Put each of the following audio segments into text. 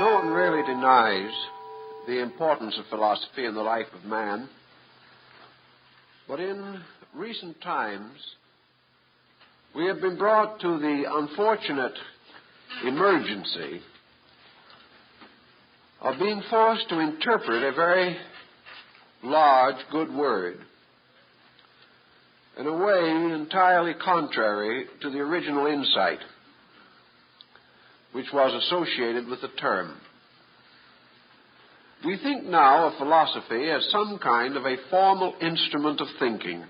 No one really denies the importance of philosophy in the life of man, but in recent times we have been brought to the unfortunate emergency of being forced to interpret a very large, good word in a way entirely contrary to the original insight which was associated with the term. We think now of philosophy as some kind of a formal instrument of thinking,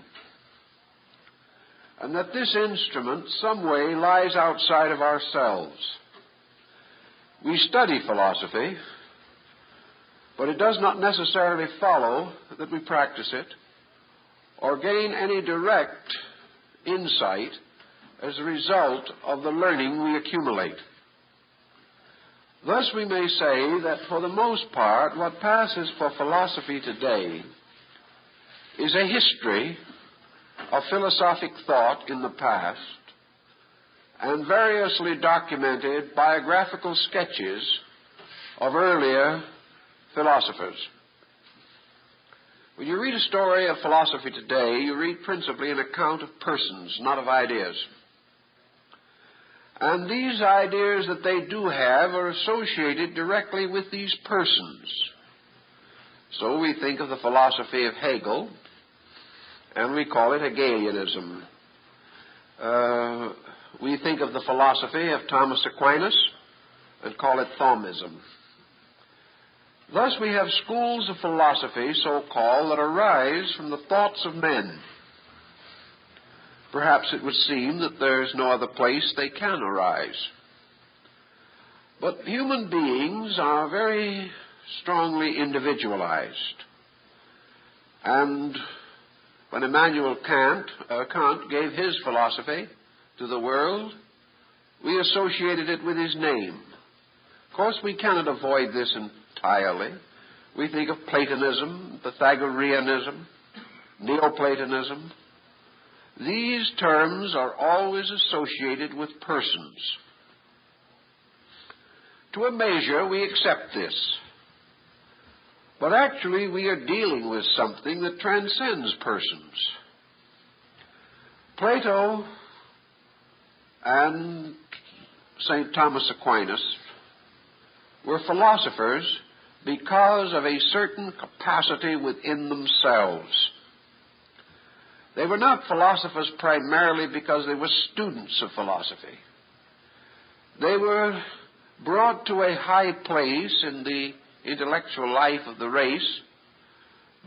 and that this instrument some way lies outside of ourselves. We study philosophy, but it does not necessarily follow that we practice it or gain any direct insight as a result of the learning we accumulate. Thus we may say that for the most part what passes for philosophy today is a history of philosophic thought in the past and variously documented biographical sketches of earlier philosophers. When you read a story of philosophy today, you read principally an account of persons, not of ideas. And these ideas that they do have are associated directly with these persons. So we think of the philosophy of Hegel, and we call it Hegelianism. We think of the philosophy of Thomas Aquinas and call it Thomism. Thus we have schools of philosophy, so-called, that arise from the thoughts of men. Perhaps it would seem that there is no other place they can arise. But human beings are very strongly individualized. And when Immanuel Kant gave his philosophy to the world, we associated it with his name. Of course, we cannot avoid this entirely. We think of Platonism, Pythagoreanism, Neoplatonism. These terms are always associated with persons. To a measure, we accept this. But actually, we are dealing with something that transcends persons. Plato and St. Thomas Aquinas were philosophers because of a certain capacity within themselves. They were not philosophers primarily because they were students of philosophy. They were brought to a high place in the intellectual life of the race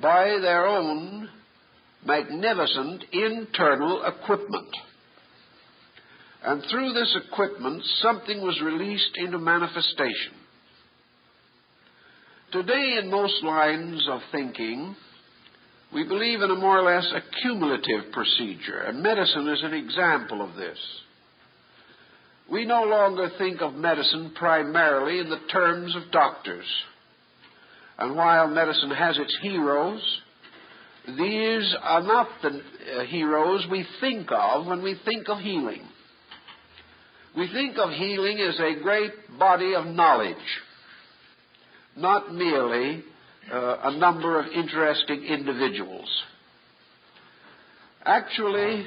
by their own magnificent internal equipment. And through this equipment, something was released into manifestation. Today, in most lines of thinking, we believe in a more or less accumulative procedure, and medicine is an example of this. We no longer think of medicine primarily in the terms of doctors. And while medicine has its heroes, these are not the heroes we think of when we think of healing. We think of healing as a great body of knowledge, not merely a number of interesting individuals. Actually,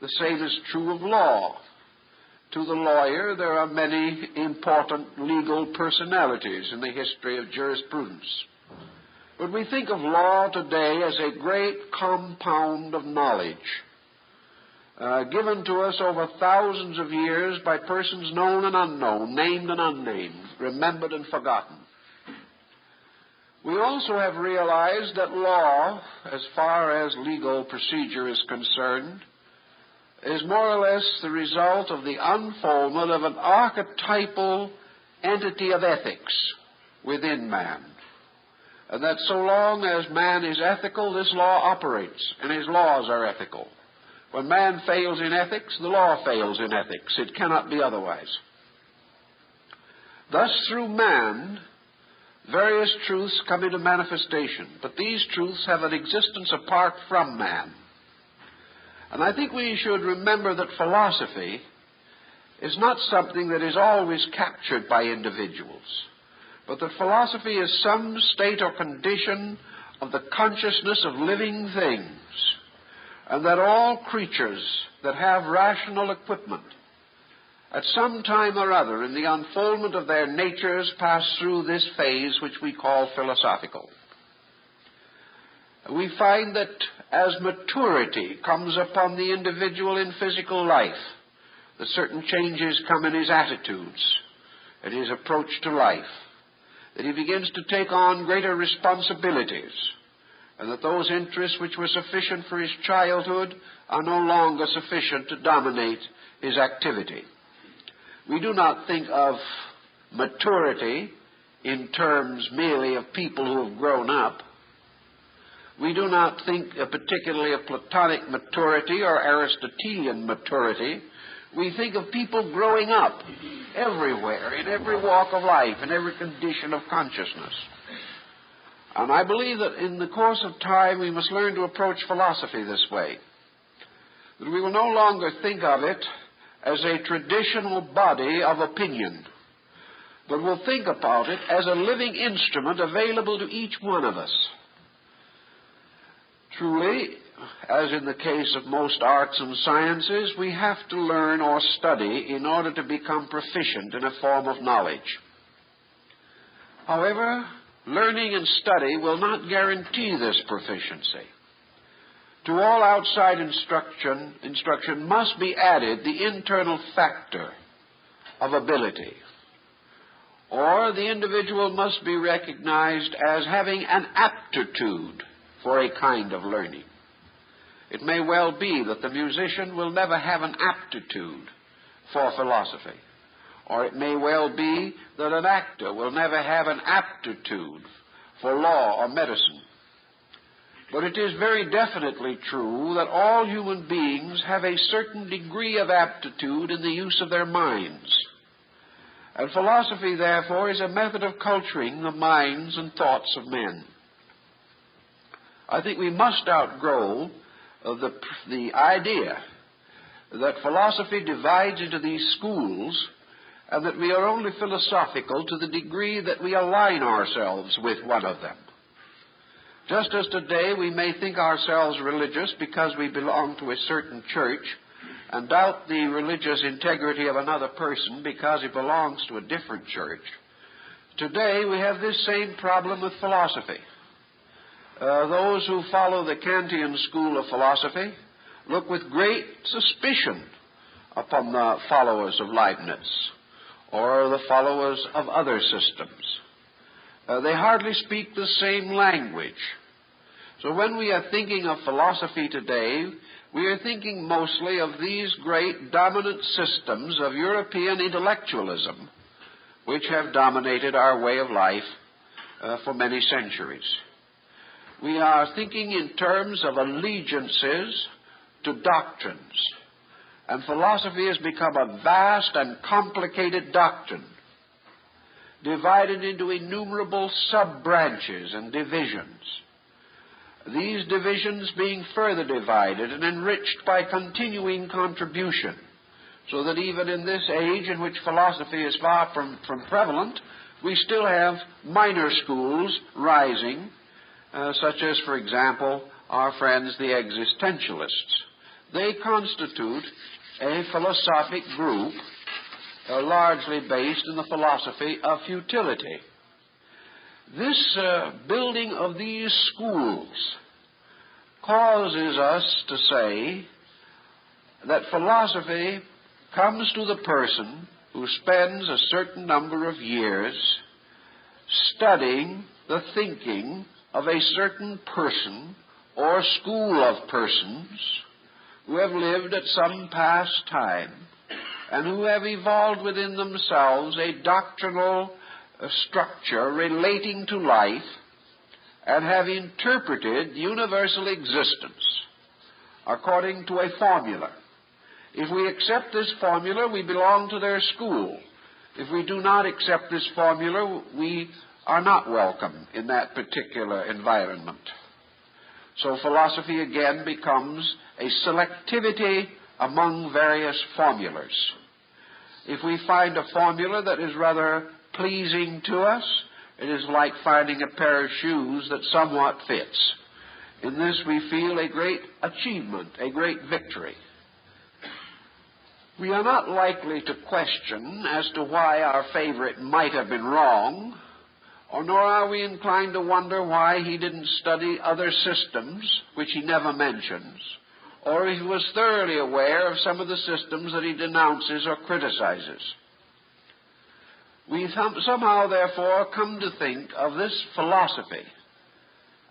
the same is true of law. To the lawyer, there are many important legal personalities in the history of jurisprudence. But we think of law today as a great compound of knowledge, given to us over thousands of years by persons known and unknown, named and unnamed, remembered and forgotten. We also have realized that law, as far as legal procedure is concerned, is more or less the result of the unfoldment of an archetypal entity of ethics within man. And that so long as man is ethical, this law operates, and his laws are ethical. When man fails in ethics, the law fails in ethics. It cannot be otherwise. Thus, through man, various truths come into manifestation, but these truths have an existence apart from man. And I think we should remember that philosophy is not something that is always captured by individuals. but that philosophy is some state or condition of the consciousness of living things, and that all creatures that have rational equipment at some time or other in the unfoldment of their natures pass through this phase which we call philosophical. We find that as maturity comes upon the individual in physical life, that certain changes come in his attitudes and his approach to life, that he begins to take on greater responsibilities, and that those interests which were sufficient for his childhood are no longer sufficient to dominate his activity. We do not think of maturity in terms merely of people who have grown up. We do not think particularly of Platonic maturity or Aristotelian maturity. We think of people growing up everywhere, in every walk of life, in every condition of consciousness. And I believe that in the course of time we must learn to approach philosophy this way. That we will no longer think of it as a traditional body of opinion, but will think about it as a living instrument available to each one of us. Truly, as in the case of most arts and sciences, we have to learn or study in order to become proficient in a form of knowledge. However, learning and study will not guarantee this proficiency. To all outside instruction must be added the internal factor of ability, or the individual must be recognized as having an aptitude for a kind of learning. It may well be that the musician will never have an aptitude for philosophy, or it may well be that an actor will never have an aptitude for law or medicine. But it is very definitely true that all human beings have a certain degree of aptitude in the use of their minds. And philosophy, therefore, is a method of culturing the minds and thoughts of men. I think we must outgrow the idea that philosophy divides into these schools and that we are only philosophical to the degree that we align ourselves with one of them. Just as today we may think ourselves religious because we belong to a certain church and doubt the religious integrity of another person because he belongs to a different church, today we have this same problem with philosophy. Those who follow the Kantian school of philosophy look with great suspicion upon the followers of Leibniz or the followers of other systems. They hardly speak the same language. So when we are thinking of philosophy today, we are thinking mostly of these great dominant systems of European intellectualism, which have dominated our way of life for many centuries. We are thinking in terms of allegiances to doctrines, and philosophy has become a vast and complicated doctrine, divided into innumerable sub-branches and divisions. These divisions being further divided and enriched by continuing contribution, so that even in this age in which philosophy is far from prevalent, we still have minor schools rising, such as, for example, our friends the existentialists. They constitute a philosophic group largely based in the philosophy of futility. This building of these schools causes us to say that philosophy comes to the person who spends a certain number of years studying the thinking of a certain person or school of persons who have lived at some past time and who have evolved within themselves a doctrinal structure relating to life and have interpreted universal existence according to a formula. If we accept this formula, we belong to their school. If we do not accept this formula, we are not welcome in that particular environment. So philosophy again becomes a selectivity among various formulas. If we find a formula that is rather pleasing to us, It is like finding a pair of shoes that somewhat fits. In this we feel a great achievement, a great victory. We are not likely to question as to why our favorite might have been wrong, nor are we inclined to wonder why he didn't study other systems, which he never mentions, or if he was thoroughly aware of some of the systems that he denounces or criticizes. We somehow, therefore, come to think of this philosophy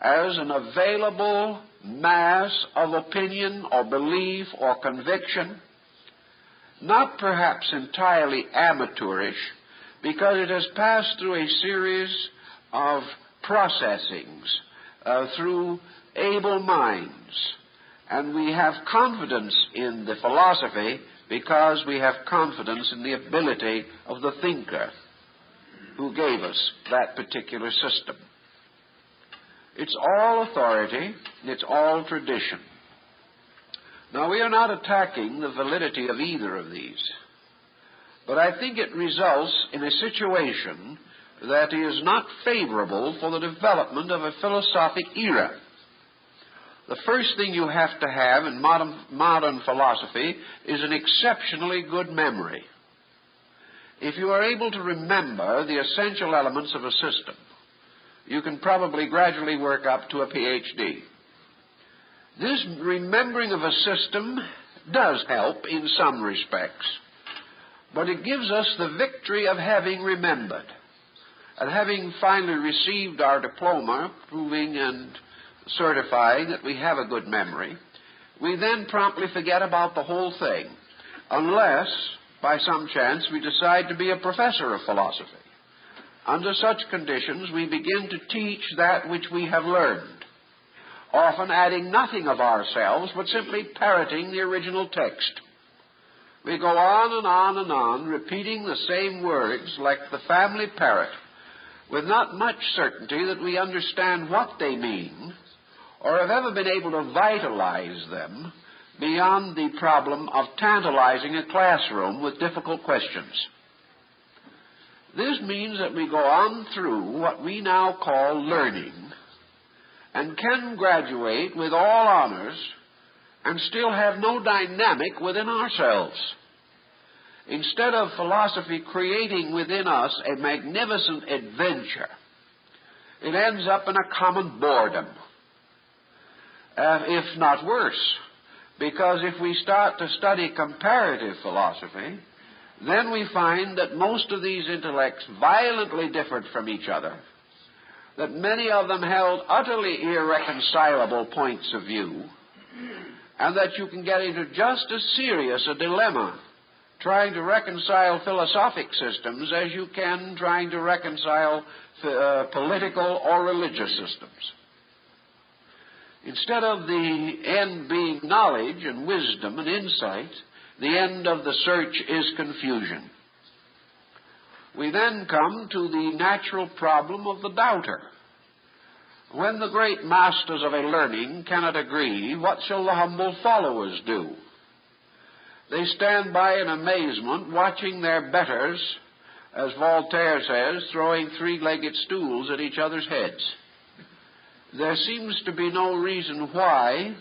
as an available mass of opinion or belief or conviction, not perhaps entirely amateurish, because it has passed through a series of processings through able minds. And we have confidence in the philosophy because we have confidence in the ability of the thinker who gave us that particular system. It's all authority, it's all tradition. Now, we are not attacking the validity of either of these, but I think it results in a situation that is not favorable for the development of a philosophic era. The first thing you have to have in modern philosophy is an exceptionally good memory. If you are able to remember the essential elements of a system, you can probably gradually work up to a PhD. This remembering of a system does help in some respects, but it gives us the victory of having remembered. And having finally received our diploma, proving and certifying that we have a good memory, we then promptly forget about the whole thing, unless, by some chance, we decide to be a professor of philosophy. Under such conditions, we begin to teach that which we have learned, often adding nothing of ourselves, but simply parroting the original text. We go on and on and on, repeating the same words like the family parrot, with not much certainty that we understand what they mean, or have ever been able to vitalize them beyond the problem of tantalizing a classroom with difficult questions. This means that we go on through what we now call learning, and can graduate with all honors and still have no dynamic within ourselves. Instead of philosophy creating within us a magnificent adventure, it ends up in a common boredom, if not worse, because if we start to study comparative philosophy, then we find that most of these intellects violently differed from each other, that many of them held utterly irreconcilable points of view, and that you can get into just as serious a dilemma trying to reconcile philosophic systems as you can trying to reconcile political or religious systems. Instead of the end being knowledge and wisdom and insight, the end of the search is confusion. We then come to the natural problem of the doubter. When the great masters of a learning cannot agree, what shall the humble followers do? They stand by in amazement, watching their betters, as Voltaire says, throwing three-legged stools at each other's heads. There seems to be no reason why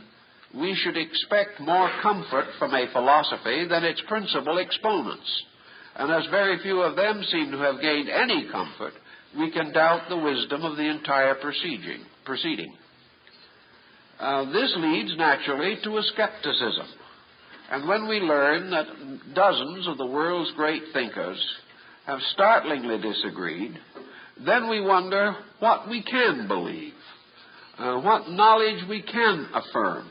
we should expect more comfort from a philosophy than its principal exponents. And as very few of them seem to have gained any comfort, we can doubt the wisdom of the entire proceeding. This leads naturally to a skepticism. And when we learn that dozens of the world's great thinkers have startlingly disagreed, then we wonder what we can believe, what knowledge we can affirm.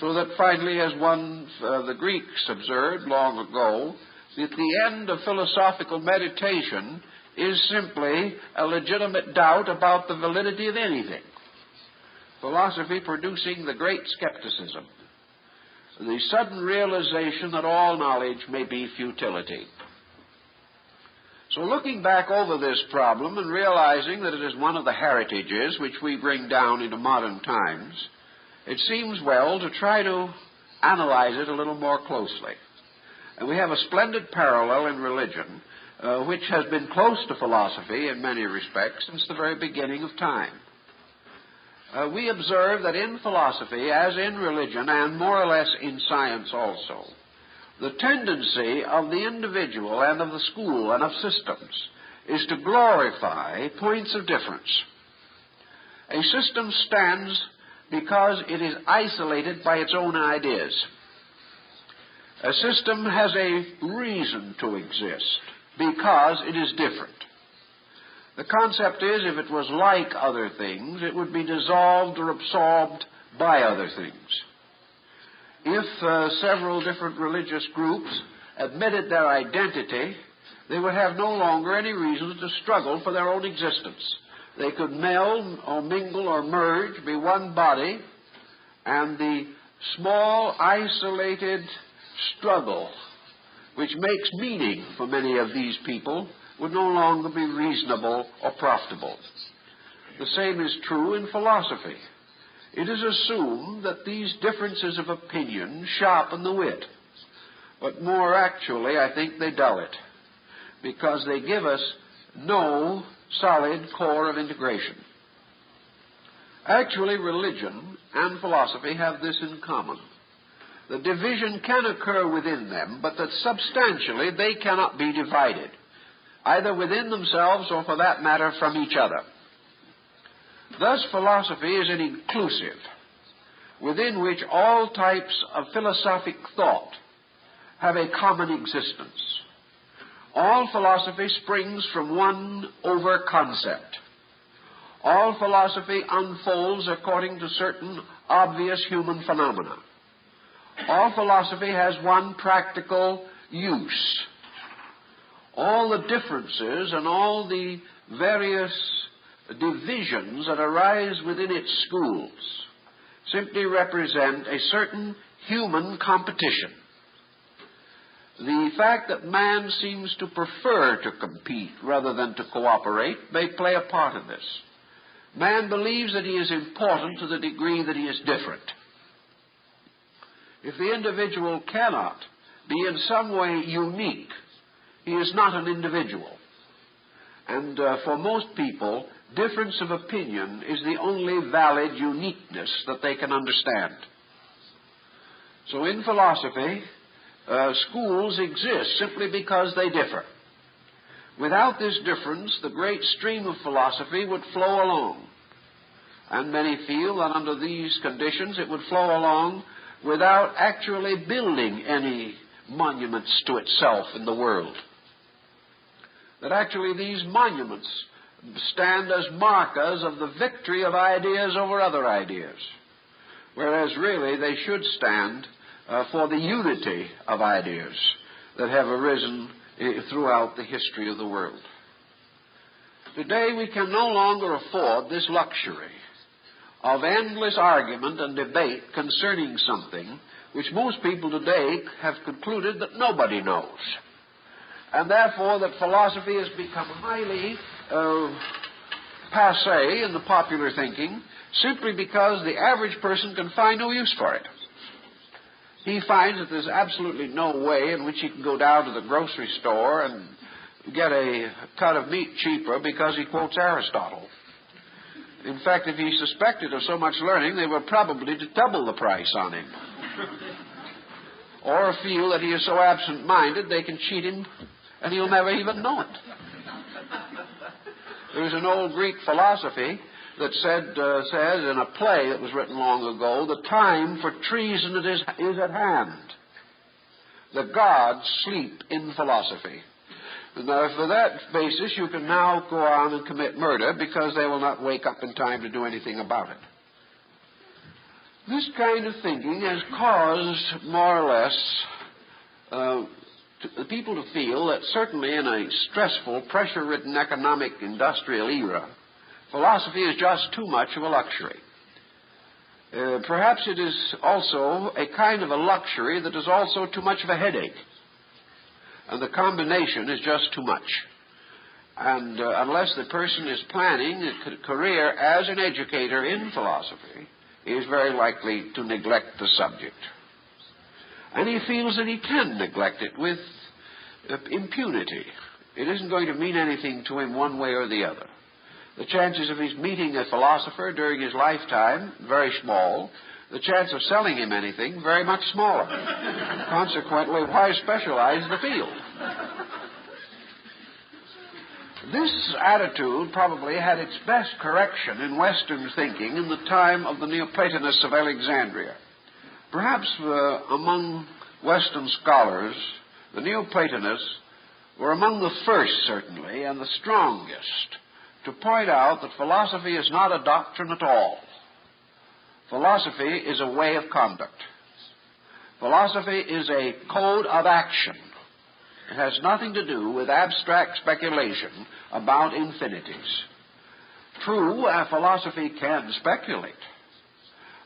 So that finally, as the Greeks observed long ago, that the end of philosophical meditation is simply a legitimate doubt about the validity of anything. Philosophy producing the great skepticism, the sudden realization that all knowledge may be futility. So looking back over this problem and realizing that it is one of the heritages which we bring down into modern times, it seems well to try to analyze it a little more closely. And we have a splendid parallel in religion which has been close to philosophy in many respects since the very beginning of time. We observe that in philosophy, as in religion, and more or less in science also, the tendency of the individual and of the school and of systems is to glorify points of difference. A system stands because it is isolated by its own ideas. A system has a reason to exist because it is different. The concept is, if it was like other things, it would be dissolved or absorbed by other things. If several different religious groups admitted their identity, they would have no longer any reason to struggle for their own existence. They could meld or mingle or merge, be one body, and the small, isolated struggle which makes meaning for many of these people would no longer be reasonable or profitable. The same is true in philosophy. It is assumed that these differences of opinion sharpen the wit, but more actually, I think they dull it, because they give us no solid core of integration. Actually, religion and philosophy have this in common. The division can occur within them, but that substantially they cannot be divided, either within themselves or, for that matter, from each other. Thus, philosophy is an inclusive, within which all types of philosophic thought have a common existence. All philosophy springs from one over-concept. All philosophy unfolds according to certain obvious human phenomena. All philosophy has one practical use. All the differences and all the various divisions that arise within its schools simply represent a certain human competition. The fact that man seems to prefer to compete rather than to cooperate may play a part in this. Man believes that he is important to the degree that he is different. If the individual cannot be in some way unique, he is not an individual. And for most people, difference of opinion is the only valid uniqueness that they can understand. So in philosophy, schools exist simply because they differ. Without this difference, the great stream of philosophy would flow along. And many feel that under these conditions it would flow along without actually building any monuments to itself in the world. That actually these monuments stand as markers of the victory of ideas over other ideas, whereas really they should stand for the unity of ideas that have arisen throughout the history of the world. Today we can no longer afford this luxury of endless argument and debate concerning something which most people today have concluded that nobody knows. And therefore that philosophy has become highly passé in the popular thinking simply because the average person can find no use for it. He finds that there's absolutely no way in which he can go down to the grocery store and get a cut of meat cheaper because he quotes Aristotle. In fact, if he suspected of so much learning, they were probably to double the price on him. Or feel that he is so absent-minded they can cheat him and he'll never even know it. There's an old Greek philosophy that says in a play that was written long ago, the time for treason is at hand. The gods sleep in philosophy. Now, for that basis, you can now go on and commit murder because they will not wake up in time to do anything about it. This kind of thinking has caused, more or less, people to feel that certainly in a stressful, pressure-ridden economic industrial era, philosophy is just too much of a luxury. Perhaps it is also a kind of a luxury that is also too much of a headache. And the combination is just too much. And unless the person is planning a career as an educator in philosophy, he is very likely to neglect the subject. And he feels that he can neglect it with impunity. it isn't going to mean anything to him one way or the other. The chances of his meeting a philosopher during his lifetime, very small. The chance of selling him anything, very much smaller. Consequently, why specialize the field? This attitude probably had its best correction in Western thinking in the time of the Neoplatonists of Alexandria. Perhaps among Western scholars, the Neoplatonists were among the first, certainly, and the strongest, to point out that philosophy is not a doctrine at all. Philosophy is a way of conduct. Philosophy is a code of action. It has nothing to do with abstract speculation about infinities. True, philosophy can speculate.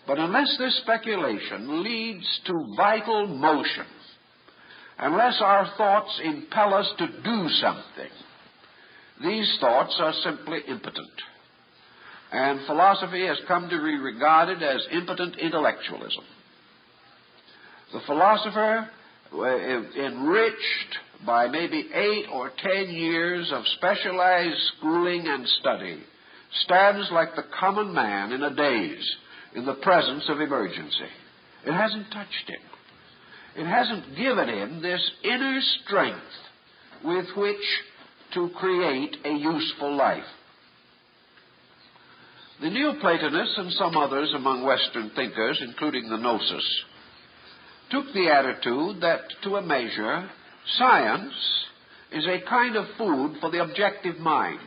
But unless this speculation leads to vital motion, unless our thoughts impel us to do something, these thoughts are simply impotent. And philosophy has come to be regarded as impotent intellectualism. The philosopher, enriched by maybe 8 or 10 years of specialized schooling and study, stands like the common man in a daze in the presence of emergency. It hasn't touched him. It hasn't given him this inner strength with which to create a useful life. The Neoplatonists and some others among Western thinkers, including the Gnosis, took the attitude that, to a measure, science is a kind of food for the objective mind.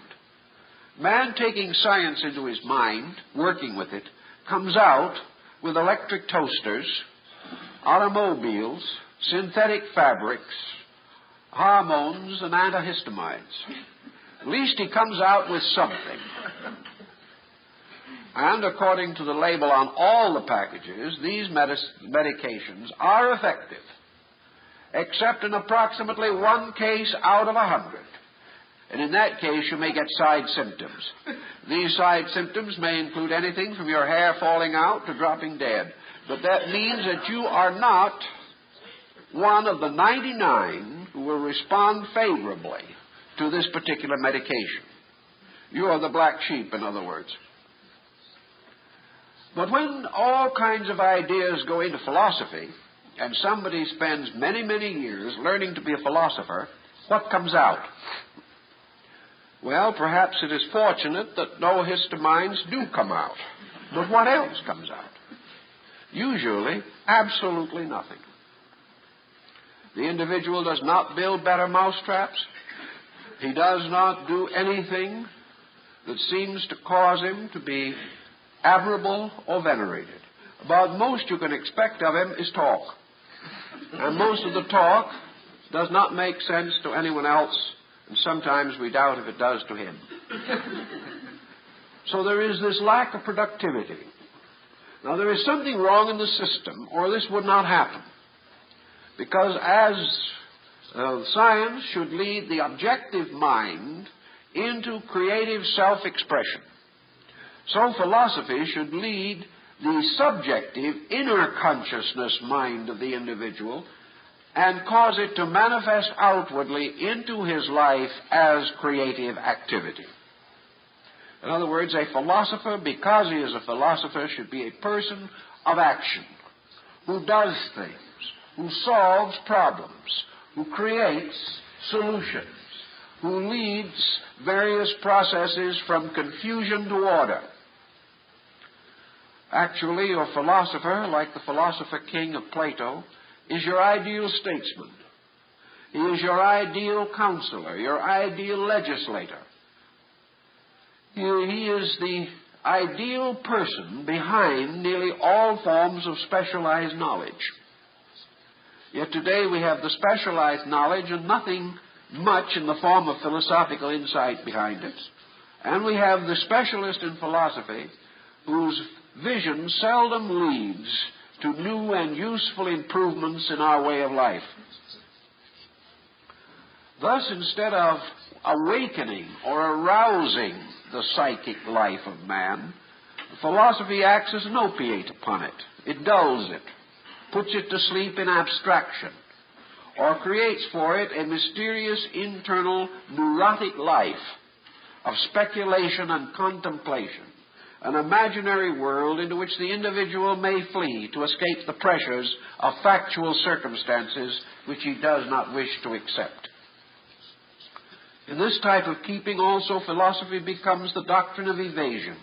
Man taking science into his mind, working with it, comes out with electric toasters, automobiles, synthetic fabrics, hormones, and antihistamides. At least he comes out with something. And according to the label on all the packages, these medications are effective, except in approximately 1 case out of 100. And in that case, you may get side symptoms. These side symptoms may include anything from your hair falling out to dropping dead. But that means that you are not one of the 99 who will respond favorably to this particular medication. You are the black sheep, in other words. But when all kinds of ideas go into philosophy, and somebody spends many, many years learning to be a philosopher, what comes out? Well, perhaps it is fortunate that no histamines do come out. But what else comes out? Usually, absolutely nothing. The individual does not build better mousetraps. He does not do anything that seems to cause him to be admirable or venerated. About most you can expect of him is talk. And most of the talk does not make sense to anyone else, and sometimes we doubt if it does to him. So there is this lack of productivity. Now there is something wrong in the system, or this would not happen. Because as science should lead the objective mind into creative self-expression, so philosophy should lead the subjective inner consciousness mind of the individual and cause it to manifest outwardly into his life as creative activity. In other words, a philosopher, because he is a philosopher, should be a person of action, who does things, who solves problems, who creates solutions, who leads various processes from confusion to order. Actually, your philosopher, like the philosopher king of Plato, is your ideal statesman. He is your ideal counselor, your ideal legislator. He is the ideal person behind nearly all forms of specialized knowledge. Yet today we have the specialized knowledge and nothing much in the form of philosophical insight behind it. And we have the specialist in philosophy whose vision seldom leads to new and useful improvements in our way of life. Thus, instead of awakening or arousing the psychic life of man, philosophy acts as an opiate upon it. It dulls it, puts it to sleep in abstraction, or creates for it a mysterious internal neurotic life of speculation and contemplation, an imaginary world into which the individual may flee to escape the pressures of factual circumstances which he does not wish to accept. In this type of keeping also, philosophy becomes the doctrine of evasions,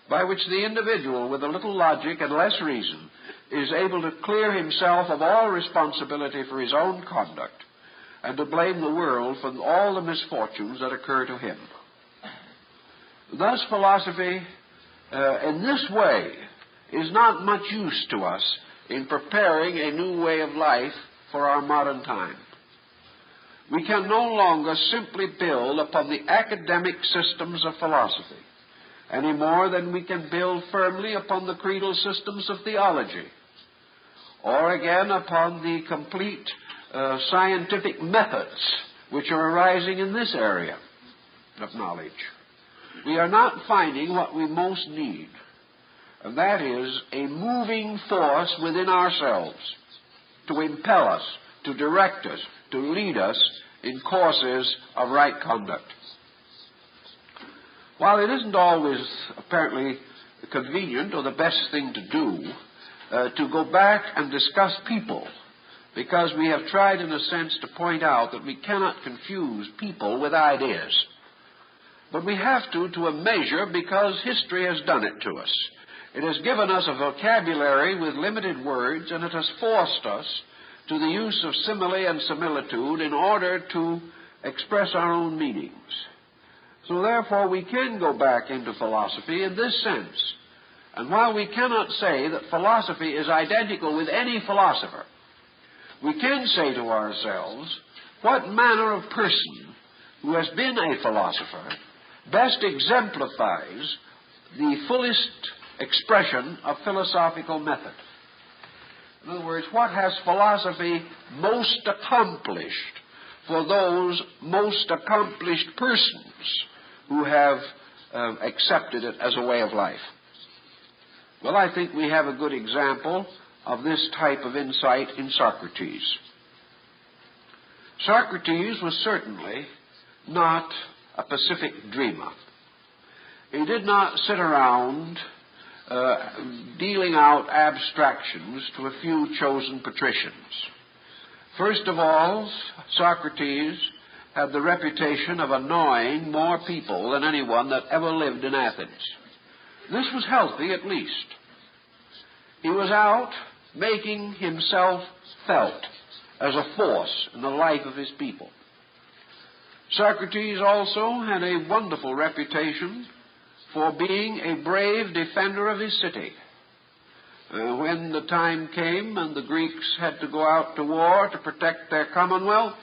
by which the individual, with a little logic and less reason, is able to clear himself of all responsibility for his own conduct and to blame the world for all the misfortunes that occur to him. Thus, philosophy, in this way, is not much use to us in preparing a new way of life for our modern time. We can no longer simply build upon the academic systems of philosophy, any more than we can build firmly upon the creedal systems of theology, or again upon the complete scientific methods which are arising in this area of knowledge. We are not finding what we most need, and that is a moving force within ourselves to impel us, to direct us, to lead us in courses of right conduct. While it isn't always apparently convenient or the best thing to do to go back and discuss people, because we have tried in a sense to point out that we cannot confuse people with ideas. But we have to a measure, because history has done it to us. It has given us a vocabulary with limited words, and it has forced us to the use of simile and similitude in order to express our own meanings. So therefore we can go back into philosophy in this sense. And while we cannot say that philosophy is identical with any philosopher, we can say to ourselves, what manner of person who has been a philosopher best exemplifies the fullest expression of philosophical method? In other words, what has philosophy most accomplished for those most accomplished persons who have accepted it as a way of life? Well, I think we have a good example of this type of insight in Socrates. Socrates was certainly not a pacific dreamer. He did not sit around dealing out abstractions to a few chosen patricians. First of all, Socrates had the reputation of annoying more people than anyone that ever lived in Athens. This was healthy, at least. He was out making himself felt as a force in the life of his people. Socrates also had a wonderful reputation for being a brave defender of his city. When the time came and the Greeks had to go out to war to protect their commonwealth,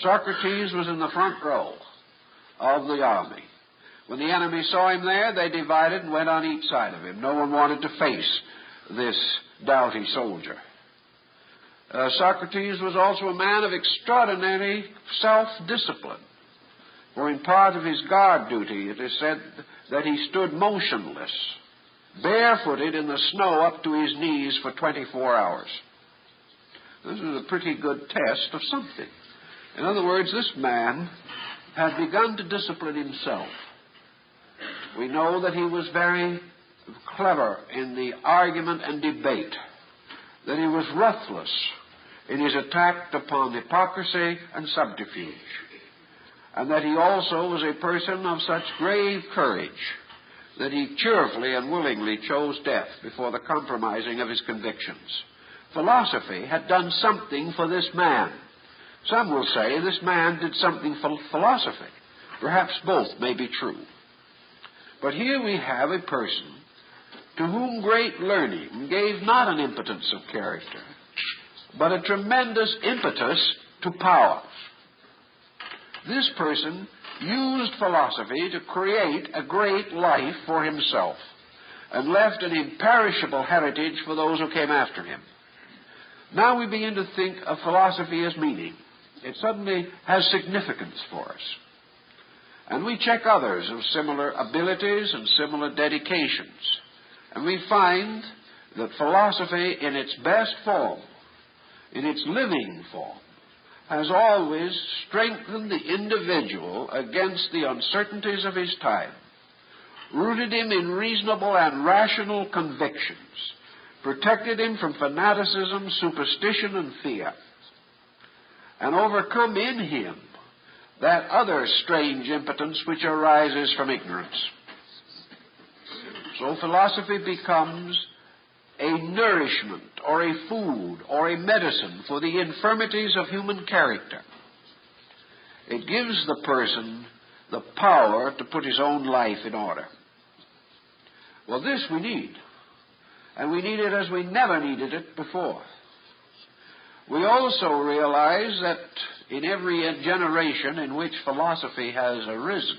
Socrates was in the front row of the army. When the enemy saw him there, they divided and went on each side of him. No one wanted to face this doughty soldier. Socrates was also a man of extraordinary self-discipline. For in part of his guard duty, it is said that he stood motionless, barefooted in the snow up to his knees for 24 hours. This is a pretty good test of something. In other words, this man had begun to discipline himself. We know that he was very clever in the argument and debate, that he was ruthless in his attack upon hypocrisy and subterfuge, and that he also was a person of such grave courage that he cheerfully and willingly chose death before the compromising of his convictions. Philosophy had done something for this man. Some will say this man did something for philosophy. Perhaps both may be true. But here we have a person to whom great learning gave not an impotence of character, but a tremendous impetus to power. This person used philosophy to create a great life for himself and left an imperishable heritage for those who came after him. Now we begin to think of philosophy as meaning. It suddenly has significance for us. And we check others of similar abilities and similar dedications. And we find that philosophy in its best form, in its living form, has always strengthened the individual against the uncertainties of his time, rooted him in reasonable and rational convictions, protected him from fanaticism, superstition, and fear, and overcome in him that other strange impotence which arises from ignorance. So philosophy becomes a nourishment or a food or a medicine for the infirmities of human character. It gives the person the power to put his own life in order. Well, this we need, and we need it as we never needed it before. We also realize that in every generation in which philosophy has arisen,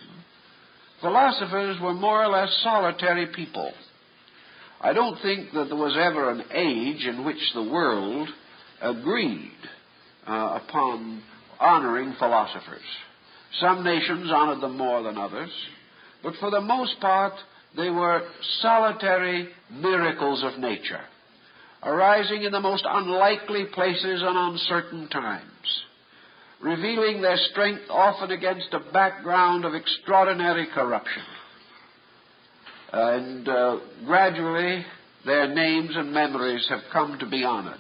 philosophers were more or less solitary people. I don't think that there was ever an age in which the world agreed upon honoring philosophers. Some nations honored them more than others, but for the most part, they were solitary miracles of nature, arising in the most unlikely places and uncertain times, revealing their strength often against a background of extraordinary corruption. And gradually, their names and memories have come to be honored,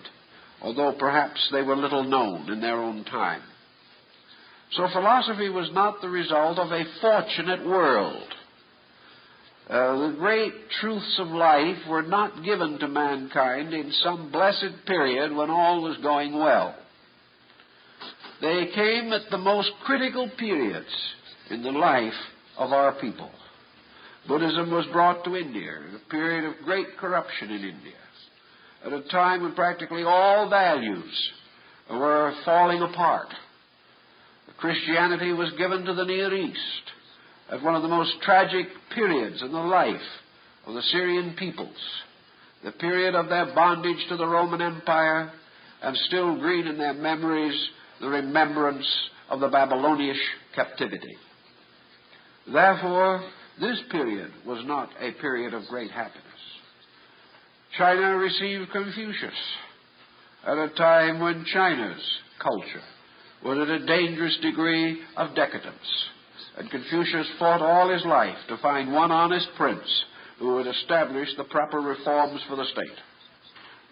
although perhaps they were little known in their own time. So philosophy was not the result of a fortunate world. The great truths of life were not given to mankind in some blessed period when all was going well. They came at the most critical periods in the life of our people. Buddhism was brought to India in a period of great corruption in India, at a time when practically all values were falling apart. Christianity was given to the Near East at one of the most tragic periods in the life of the Syrian peoples, the period of their bondage to the Roman Empire, and still green in their memories the remembrance of the Babylonian captivity. Therefore, this period was not a period of great happiness. China received Confucius at a time when China's culture was at a dangerous degree of decadence. And Confucius fought all his life to find one honest prince who would establish the proper reforms for the state.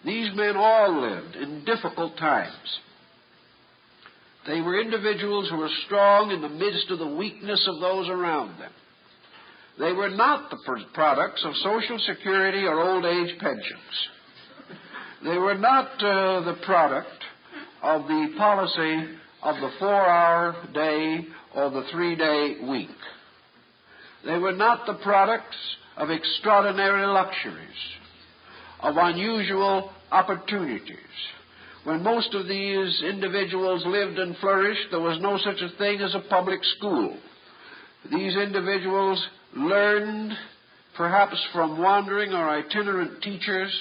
These men all lived in difficult times. They were individuals who were strong in the midst of the weakness of those around them. They were not the products of Social Security or old age pensions. They were not the product of the policy of the 4-hour day or the 3-day week. They were not the products of extraordinary luxuries, of unusual opportunities. When most of these individuals lived and flourished, there was no such a thing as a public school. These individuals learned, perhaps from wandering or itinerant teachers,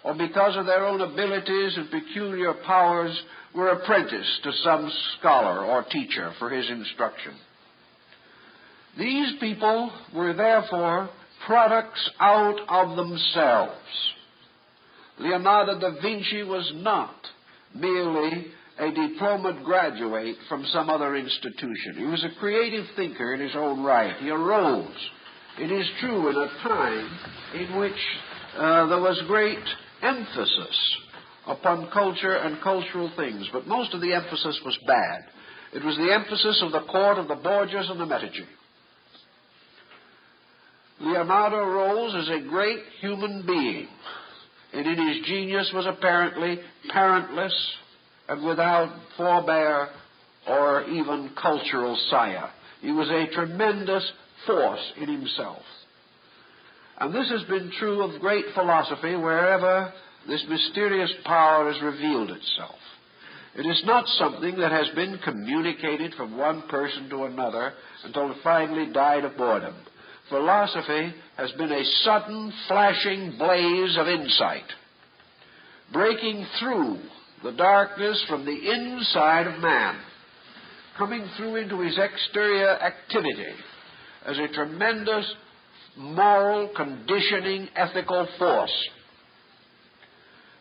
or because of their own abilities and peculiar powers, were apprenticed to some scholar or teacher for his instruction. These people were therefore products out of themselves. Leonardo da Vinci was not merely a diplomaed graduate from some other institution. He was a creative thinker in his own right. He arose, it is true, in a time in which there was great emphasis upon culture and cultural things, but most of the emphasis was bad. It was the emphasis of the court of the Borgias and the Medici. Leonardo rose as a great human being, and in his genius was apparently parentless and without forebear or even cultural sire. He was a tremendous force in himself. And this has been true of great philosophy wherever this mysterious power has revealed itself. It is not something that has been communicated from one person to another until it finally died of boredom. Philosophy has been a sudden, flashing blaze of insight, breaking through the darkness from the inside of man, coming through into his exterior activity as a tremendous moral, conditioning, ethical force.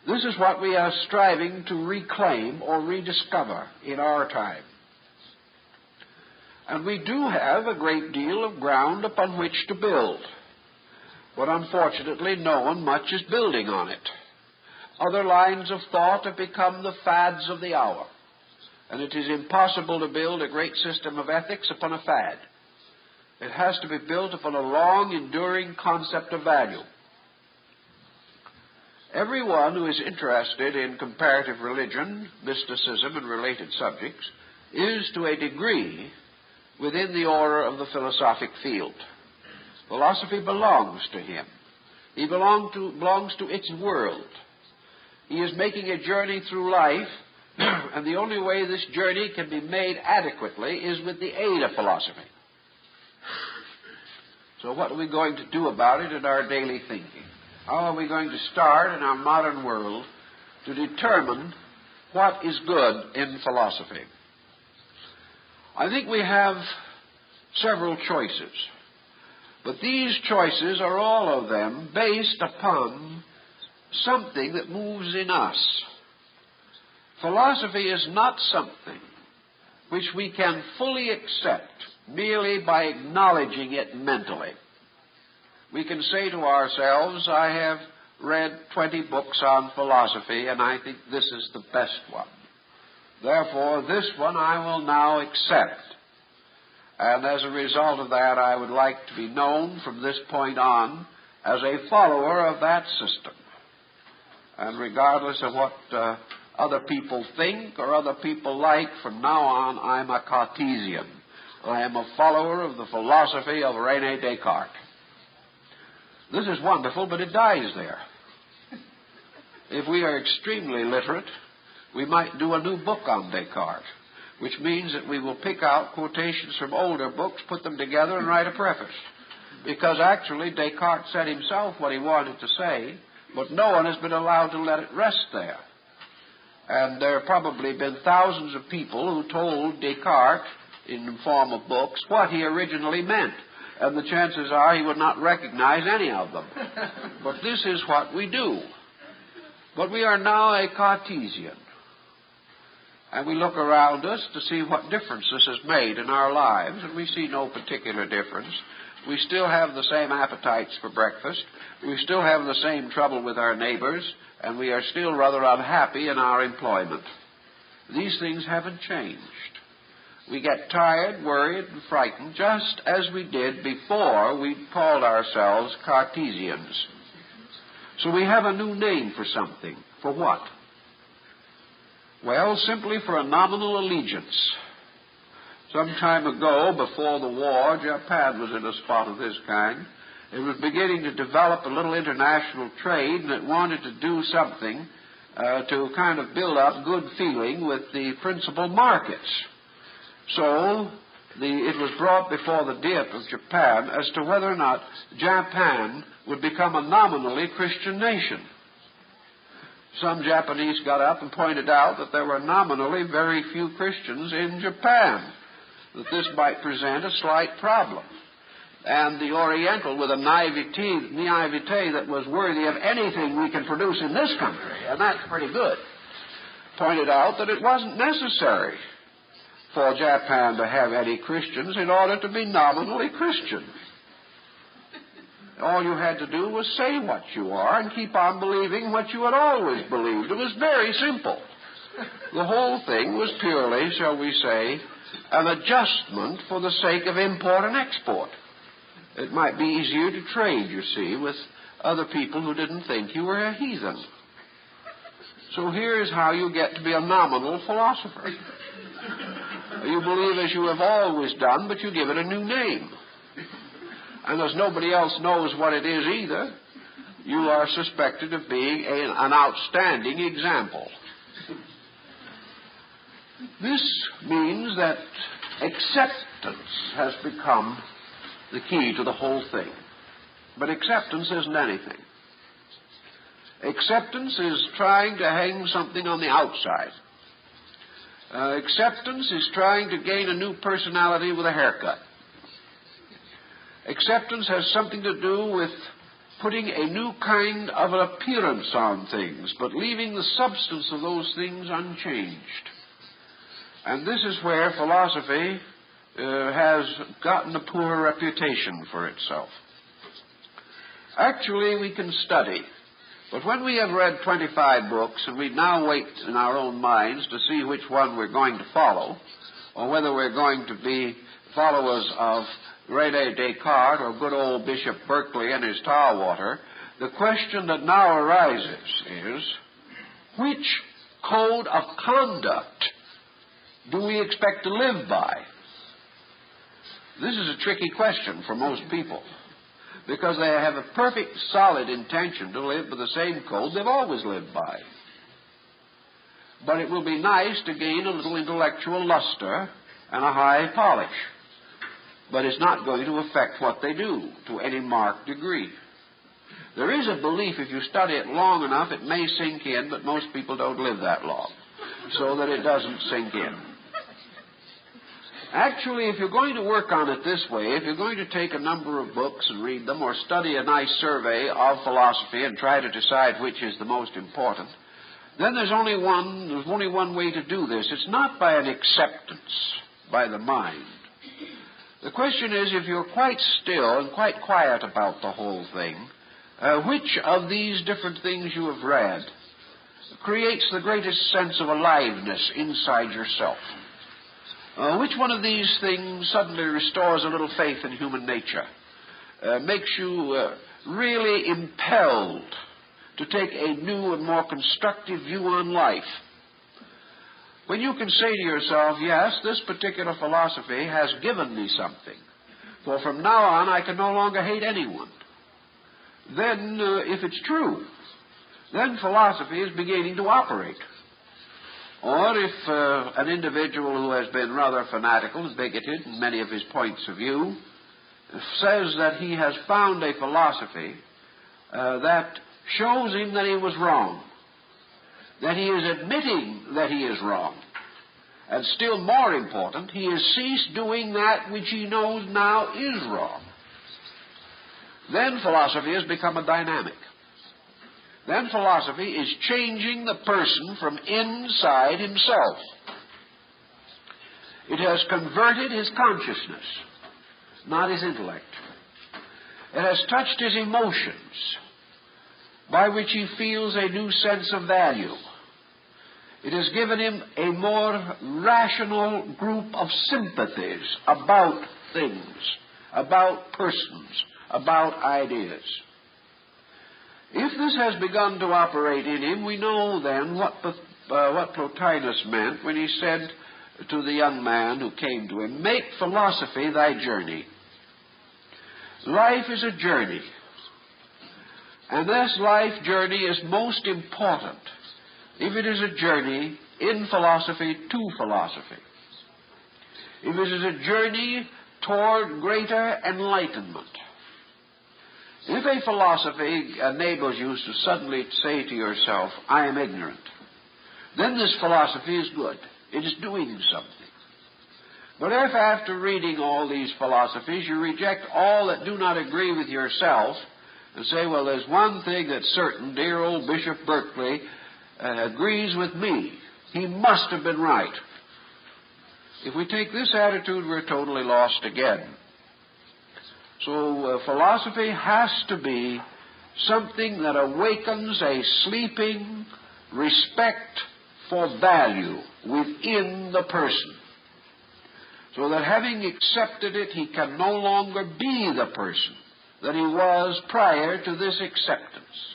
This is what we are striving to reclaim or rediscover in our time. And we do have a great deal of ground upon which to build. But unfortunately, no one much is building on it. Other lines of thought have become the fads of the hour. And it is impossible to build a great system of ethics upon a fad. It has to be built upon a long, enduring concept of value. Everyone who is interested in comparative religion, mysticism, and related subjects is, to a degree, within the order of the philosophic field. Philosophy belongs to him. He belongs to its world. He is making a journey through life, and the only way this journey can be made adequately is with the aid of philosophy. So what are we going to do about it in our daily thinking? How are we going to start in our modern world to determine what is good in philosophy? I think we have several choices. But these choices are all of them based upon something that moves in us. Philosophy is not something which we can fully accept merely by acknowledging it mentally. We can say to ourselves, I have read 20 books on philosophy, and I think this is the best one. Therefore, this one I will now accept. And as a result of that, I would like to be known from this point on as a follower of that system. And regardless of what other people think or other people like, from now on, I'm a Cartesian. I am a follower of the philosophy of René Descartes. This is wonderful, but it dies there. If we are extremely literate, we might do a new book on Descartes, which means that we will pick out quotations from older books, put them together, and write a preface. Because actually, Descartes said himself what he wanted to say, but no one has been allowed to let it rest there. And there have probably been thousands of people who told Descartes, in the form of books, what he originally meant. And the chances are he would not recognize any of them. But this is what we do. But we are now a Cartesian. And we look around us to see what difference this has made in our lives, and we see no particular difference. We still have the same appetites for breakfast. We still have the same trouble with our neighbors, and we are still rather unhappy in our employment. These things haven't changed. We get tired, worried, and frightened just as we did before we called ourselves Cartesians. So we have a new name for something. For what? Well, simply for a nominal allegiance. Some time ago, before the war, Japan was in a spot of this kind. It was beginning to develop a little international trade, and it wanted to do something to kind of build up good feeling with the principal markets. So it was brought before the Diet of Japan as to whether or not Japan would become a nominally Christian nation. Some Japanese got up and pointed out that there were nominally very few Christians in Japan, that this might present a slight problem. And the Oriental, with a naivete that was worthy of anything we can produce in this country, and that's pretty good, pointed out that it wasn't necessary for Japan to have any Christians in order to be nominally Christian. All you had to do was say what you are and keep on believing what you had always believed. It was very simple. The whole thing was purely, shall we say, an adjustment for the sake of import and export. It might be easier to trade, you see, with other people who didn't think you were a heathen. So here's how you get to be a nominal philosopher. You believe as you have always done, but you give it a new name. And as nobody else knows what it is either, you are suspected of being an outstanding example. This means that acceptance has become the key to the whole thing. But acceptance isn't anything. Acceptance is trying to hang something on the outside. Acceptance is trying to gain a new personality with a haircut. Acceptance has something to do with putting a new kind of an appearance on things, but leaving the substance of those things unchanged. And this is where philosophy has gotten a poor reputation for itself. Actually, we can study, but when we have read 25 books and we now wait in our own minds to see which one we're going to follow, or whether we're going to be followers of René Descartes or good old Bishop Berkeley and his tar water, the question that now arises is, which code of conduct do we expect to live by? This is a tricky question for most people, because they have a perfect solid intention to live by the same code they've always lived by. But it will be nice to gain a little intellectual luster and a high polish. But it's not going to affect what they do to any marked degree. There is a belief, if you study it long enough, it may sink in, but most people don't live that long, so that it doesn't sink in. Actually, if you're going to work on it this way, if you're going to take a number of books and read them, or study a nice survey of philosophy and try to decide which is the most important, then there's only one way to do this. It's not by an acceptance by the mind. The question is, if you're quite still and quite quiet about the whole thing, which of these different things you have read creates the greatest sense of aliveness inside yourself? Which one of these things suddenly restores a little faith in human nature, makes you really impelled to take a new and more constructive view on life? When you can say to yourself, yes, this particular philosophy has given me something, for from now on I can no longer hate anyone, then if it's true, then philosophy is beginning to operate. Or if an individual who has been rather fanatical and bigoted in many of his points of view says that he has found a philosophy that shows him that he was wrong, that he is admitting that he is wrong, and still more important, he has ceased doing that which he knows now is wrong, then philosophy has become a dynamic. Then philosophy is changing the person from inside himself. It has converted his consciousness, not his intellect. It has touched his emotions, by which he feels a new sense of value. It has given him a more rational group of sympathies about things, about persons, about ideas. If this has begun to operate in him, we know then what Plotinus meant when he said to the young man who came to him, "Make philosophy thy journey." Life is a journey. And this life journey is most important if it is a journey in philosophy to philosophy. If it is a journey toward greater enlightenment. If a philosophy enables you to suddenly say to yourself, I am ignorant, then this philosophy is good. It is doing something. But if after reading all these philosophies you reject all that do not agree with yourself and say, well, there's one thing that's certain, dear old Bishop Berkeley agrees with me. He must have been right. If we take this attitude, we're totally lost again. So philosophy has to be something that awakens a sleeping respect for value within the person, so that having accepted it, he can no longer be the person that he was prior to this acceptance.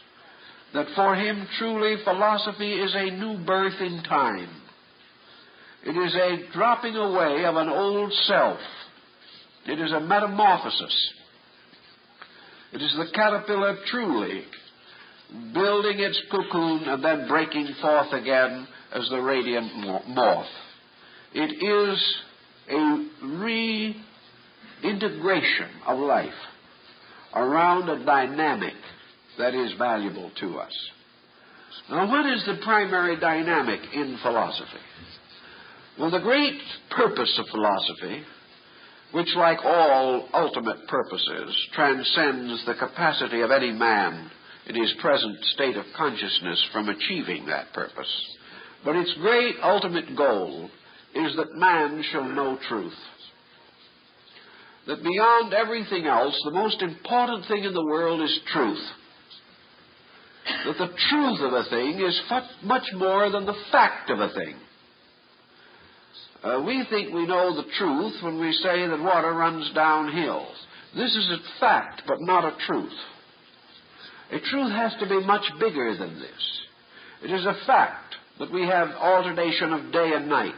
That for him, truly, philosophy is a new birth in time. It is a dropping away of an old self. It is a metamorphosis. It is the caterpillar truly building its cocoon and then breaking forth again as the radiant moth. It is a reintegration of life around a dynamic that is valuable to us. Now, what is the primary dynamic in philosophy? Well, the great purpose of philosophy which, like all ultimate purposes, transcends the capacity of any man in his present state of consciousness from achieving that purpose. But its great ultimate goal is that man shall know truth. That beyond everything else, the most important thing in the world is truth. That the truth of a thing is much more than the fact of a thing. We think we know the truth when we say that water runs downhill. This is a fact, but not a truth. A truth has to be much bigger than this. It is a fact that we have alternation of day and night,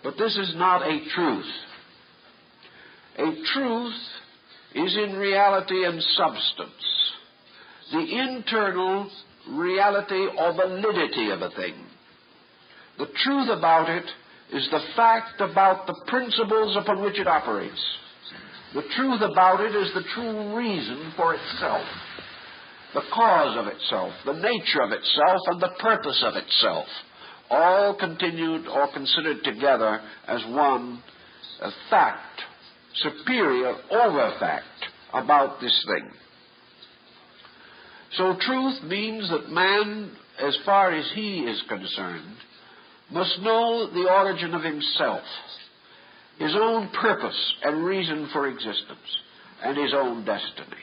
but this is not a truth. A truth is in reality and substance the internal reality or validity of a thing. The truth about it is the fact about the principles upon which it operates. The truth about it is the true reason for itself, the cause of itself, the nature of itself, and the purpose of itself, all continued or considered together as one fact, superior over fact about this thing. So truth means that man, as far as he is concerned, must know the origin of himself, his own purpose and reason for existence, and his own destiny.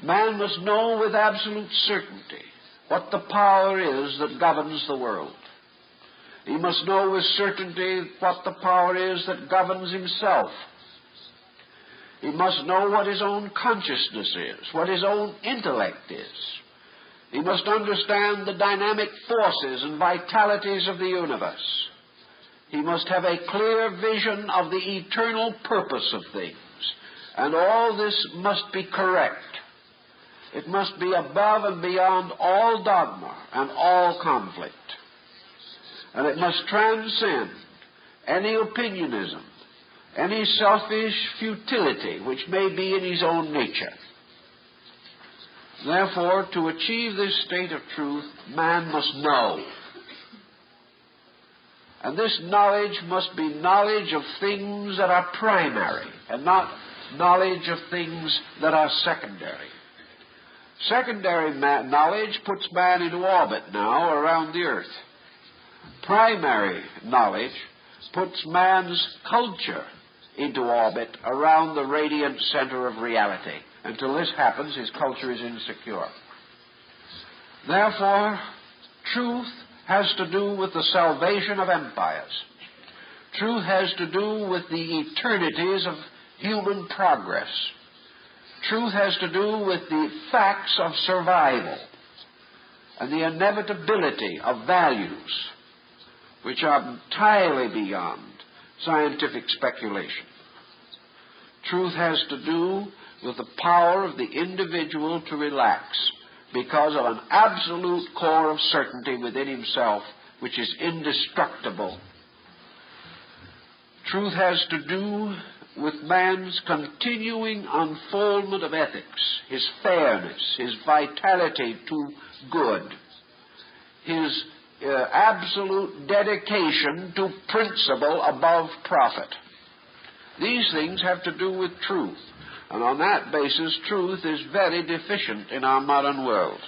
Man must know with absolute certainty what the power is that governs the world. He must know with certainty what the power is that governs himself. He must know what his own consciousness is, what his own intellect is. He must understand the dynamic forces and vitalities of the universe. He must have a clear vision of the eternal purpose of things. And all this must be correct. It must be above and beyond all dogma and all conflict. And it must transcend any opinionism, any selfish futility which may be in his own nature. Therefore, to achieve this state of truth, man must know. And this knowledge must be knowledge of things that are primary and not knowledge of things that are secondary. Secondary knowledge puts man into orbit now around the earth. Primary knowledge puts man's culture into orbit around the radiant center of reality. Until this happens, his culture is insecure. Therefore, truth has to do with the salvation of empires. Truth has to do with the eternities of human progress. Truth has to do with the facts of survival and the inevitability of values, which are entirely beyond scientific speculation. Truth has to do with the power of the individual to relax because of an absolute core of certainty within himself which is indestructible. Truth has to do with man's continuing unfoldment of ethics, his fairness, his vitality to good, his absolute dedication to principle above profit. These things have to do with truth. And on that basis, truth is very deficient in our modern world.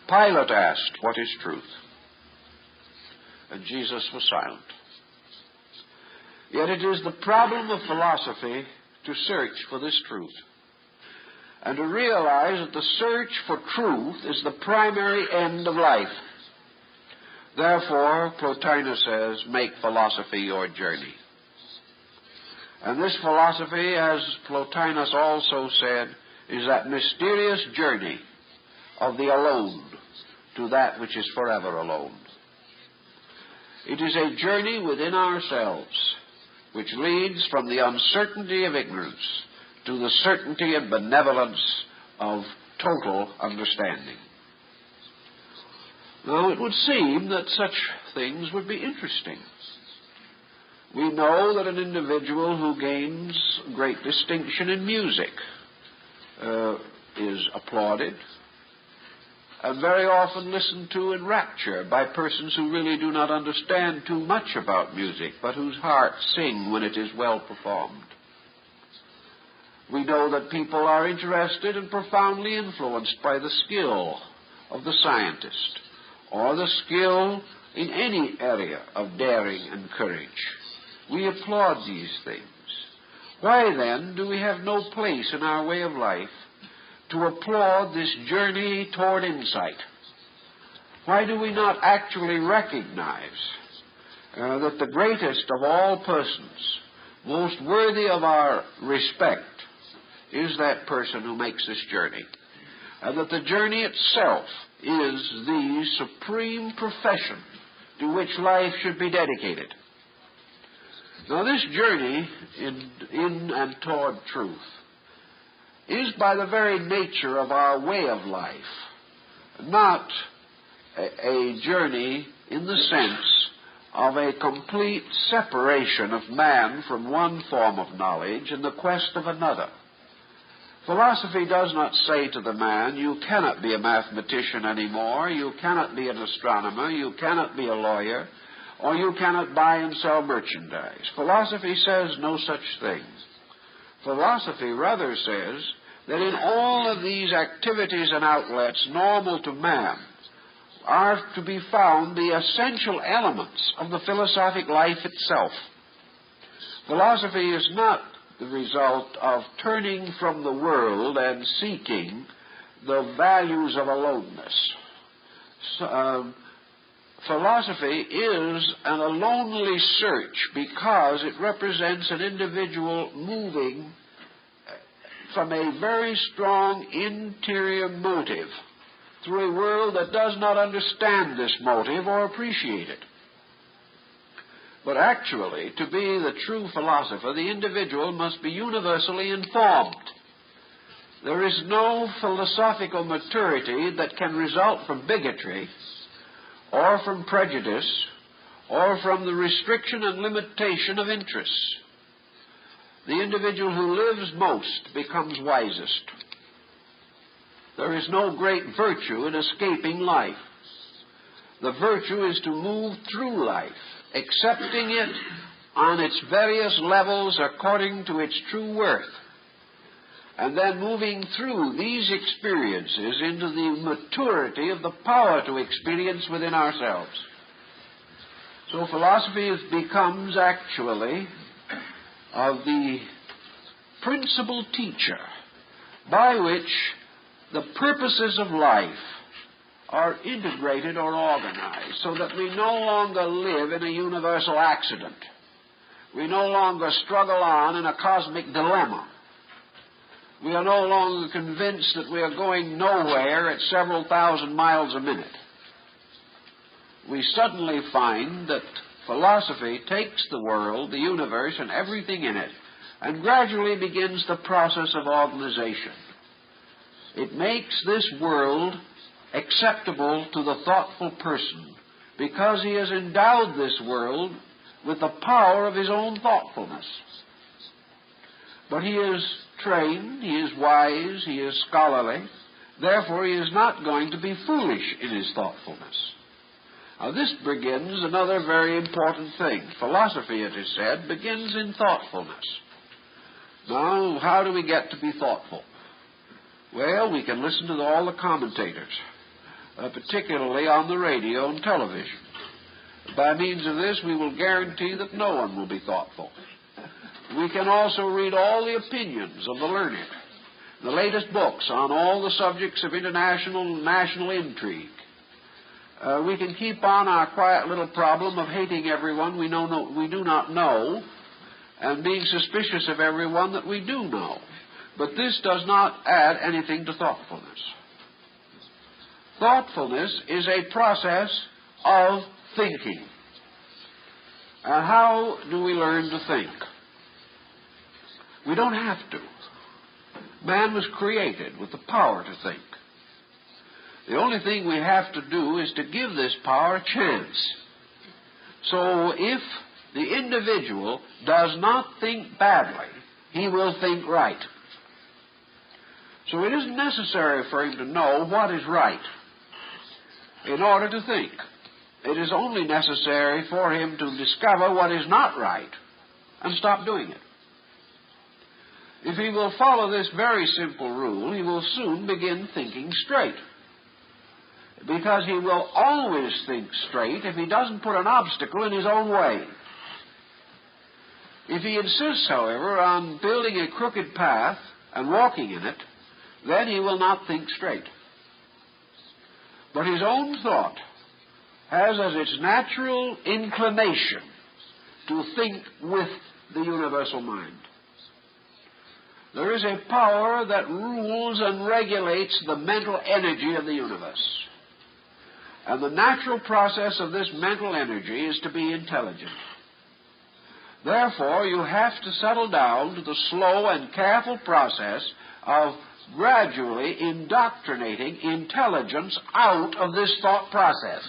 Pilate asked, "What is truth?" And Jesus was silent. Yet it is the problem of philosophy to search for this truth and to realize that the search for truth is the primary end of life. Therefore, Plotinus says, make philosophy your journey. And this philosophy, as Plotinus also said, is that mysterious journey of the alone to that which is forever alone. It is a journey within ourselves which leads from the uncertainty of ignorance to the certainty and benevolence of total understanding. Now, it would seem that such things would be interesting. We know that an individual who gains great distinction in music is applauded, and very often listened to in rapture by persons who really do not understand too much about music, but whose hearts sing when it is well performed. We know that people are interested and profoundly influenced by the skill of the scientist, or the skill in any area of daring and courage. We applaud these things. Why then do we have no place in our way of life to applaud this journey toward insight? Why do we not actually recognize that the greatest of all persons, most worthy of our respect, is that person who makes this journey, and that the journey itself is the supreme profession to which life should be dedicated? Now, this journey in and toward truth is, by the very nature of our way of life, not a journey in the sense of a complete separation of man from one form of knowledge in the quest of another. Philosophy does not say to the man, you cannot be a mathematician anymore, you cannot be an astronomer, you cannot be a lawyer, or you cannot buy and sell merchandise. Philosophy says no such thing. Philosophy rather says that in all of these activities and outlets normal to man are to be found the essential elements of the philosophic life itself. Philosophy is not the result of turning from the world and seeking the values of aloneness. Philosophy is a lonely search because it represents an individual moving from a very strong interior motive through a world that does not understand this motive or appreciate it. But actually, to be the true philosopher, the individual must be universally informed. There is no philosophical maturity that can result from bigotry, or from prejudice, or from the restriction and limitation of interests. The individual who lives most becomes wisest. There is no great virtue in escaping life. The virtue is to move through life, accepting it on its various levels according to its true worth, and then moving through these experiences into the maturity of the power to experience within ourselves. So philosophy becomes actually of the principal teacher by which the purposes of life are integrated or organized, so that we no longer live in a universal accident. We no longer struggle on in a cosmic dilemma. We are no longer convinced that we are going nowhere at several thousand miles a minute. We suddenly find that philosophy takes the world, the universe, and everything in it, and gradually begins the process of organization. It makes this world acceptable to the thoughtful person because he has endowed this world with the power of his own thoughtfulness. But he is trained, he is wise, he is scholarly, therefore he is not going to be foolish in his thoughtfulness. Now this begins another very important thing. Philosophy, it is said, begins in thoughtfulness. Now, how do we get to be thoughtful? Well, we can listen to all the commentators, particularly on the radio and television. By means of this, we will guarantee that no one will be thoughtful. We can also read all the opinions of the learned, the latest books on all the subjects of international and national intrigue. We can keep on our quiet little problem of hating everyone we do not know, and being suspicious of everyone that we do know. But this does not add anything to thoughtfulness. Thoughtfulness is a process of thinking. And how do we learn to think? We don't have to. Man was created with the power to think. The only thing we have to do is to give this power a chance. So if the individual does not think badly, he will think right. So it isn't necessary for him to know what is right. in order to think. It is only necessary for him to discover what is not right and stop doing it. If he will follow this very simple rule, he will soon begin thinking straight. Because he will always think straight if he doesn't put an obstacle in his own way. If he insists, however, on building a crooked path and walking in it, then he will not think straight. But his own thought has as its natural inclination to think with the universal mind. There is a power that rules and regulates the mental energy of the universe. And the natural process of this mental energy is to be intelligent. Therefore, you have to settle down to the slow and careful process of gradually indoctrinating intelligence out of this thought process.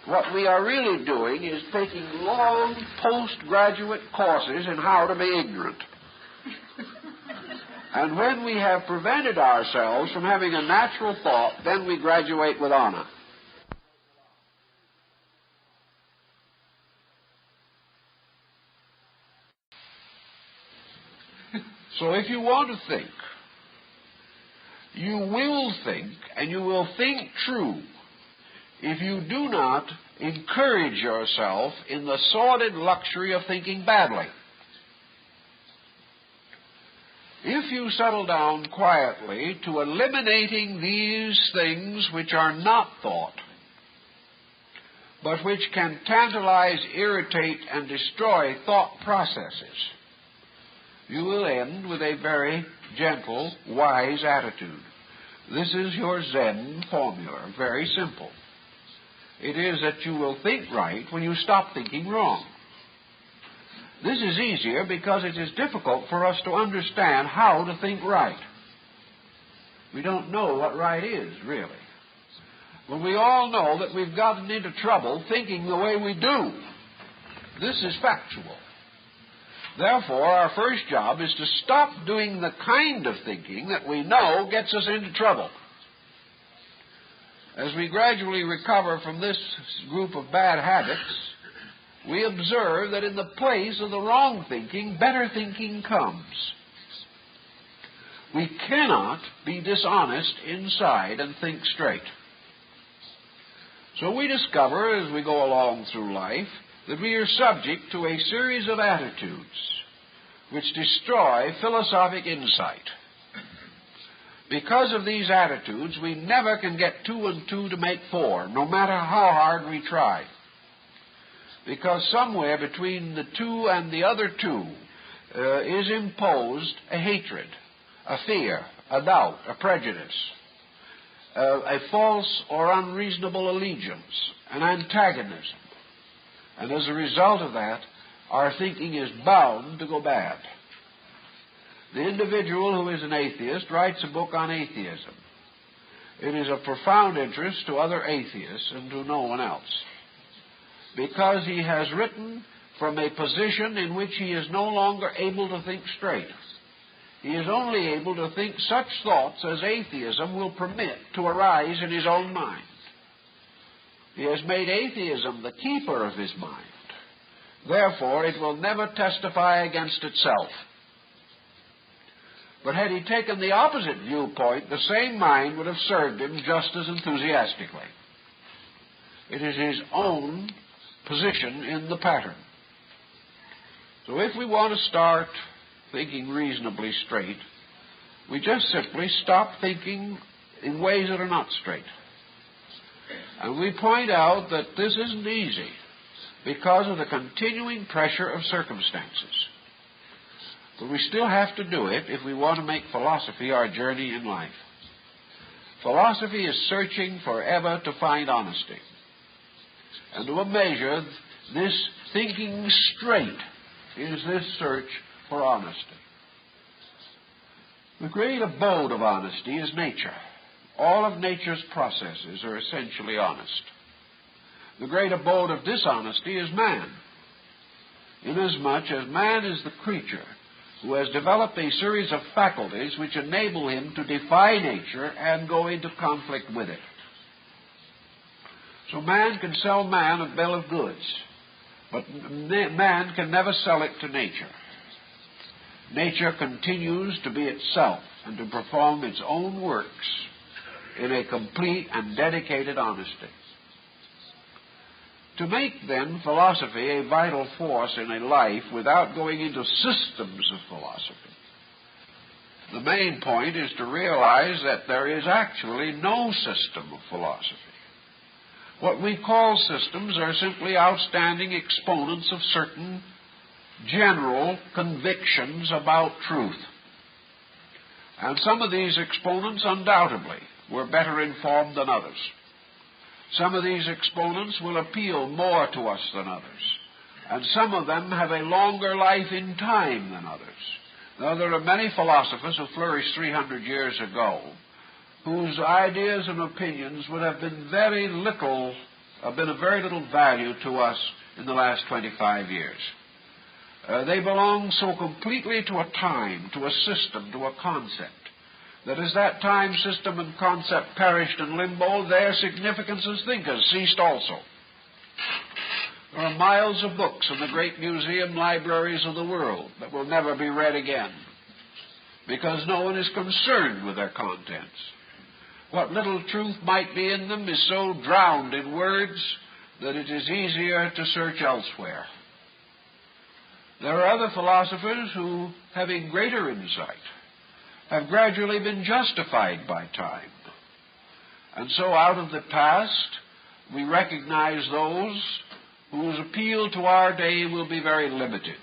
What we are really doing is taking long postgraduate courses in how to be ignorant. And when we have prevented ourselves from having a natural thought, then we graduate with honor. So if you want to think, you will think, and you will think true, if you do not encourage yourself in the sordid luxury of thinking badly. If you settle down quietly to eliminating these things which are not thought, but which can tantalize, irritate, and destroy thought processes, you will end with a very gentle, wise attitude. This is your Zen formula, very simple. It is that you will think right when you stop thinking wrong. This is easier because it is difficult for us to understand how to think right. We don't know what right is, really. But we all know that we've gotten into trouble thinking the way we do. This is factual. Therefore, our first job is to stop doing the kind of thinking that we know gets us into trouble. As we gradually recover from this group of bad habits, we observe that in the place of the wrong thinking, better thinking comes. We cannot be dishonest inside and think straight. So we discover, as we go along through life, that we are subject to a series of attitudes which destroy philosophic insight. Because of these attitudes, we never can get 2 and 2 to make 4, no matter how hard we try. Because somewhere between the 2 and the other 2 is imposed a hatred, a fear, a doubt, a prejudice, a false or unreasonable allegiance, an antagonism. And as a result of that, our thinking is bound to go bad. The individual who is an atheist writes a book on atheism. It is of profound interest to other atheists and to no one else, because he has written from a position in which he is no longer able to think straight. He is only able to think such thoughts as atheism will permit to arise in his own mind. He has made atheism the keeper of his mind. Therefore, it will never testify against itself. But had he taken the opposite viewpoint, the same mind would have served him just as enthusiastically. It is his own position in the pattern. So if we want to start thinking reasonably straight, we just simply stop thinking in ways that are not straight. And we point out that this isn't easy because of the continuing pressure of circumstances. But we still have to do it if we want to make philosophy our journey in life. Philosophy is searching forever to find honesty. And to a measure, this thinking straight is this search for honesty. The great abode of honesty is nature. All of nature's processes are essentially honest. The great abode of dishonesty is man, inasmuch as man is the creature who has developed a series of faculties which enable him to defy nature and go into conflict with it. So man can sell man a bill of goods, but man can never sell it to nature. Nature continues to be itself and to perform its own works in a complete and dedicated honesty. To make, then, philosophy a vital force in a life without going into systems of philosophy, the main point is to realize that there is actually no system of philosophy. What we call systems are simply outstanding exponents of certain general convictions about truth. And some of these exponents undoubtedly were better informed than others. Some of these exponents will appeal more to us than others, and some of them have a longer life in time than others. Now, there are many philosophers who flourished 300 years ago whose ideas and opinions would have been of very little value to us in the last 25 years. They belong so completely to a time, to a system, to a concept, that as that time, system, and concept perished in limbo, their significance as thinkers ceased also. There are miles of books in the great museum libraries of the world that will never be read again, because no one is concerned with their contents. What little truth might be in them is so drowned in words that it is easier to search elsewhere. There are other philosophers who, having greater insight, have gradually been justified by time. And so out of the past, we recognize those whose appeal to our day will be very limited,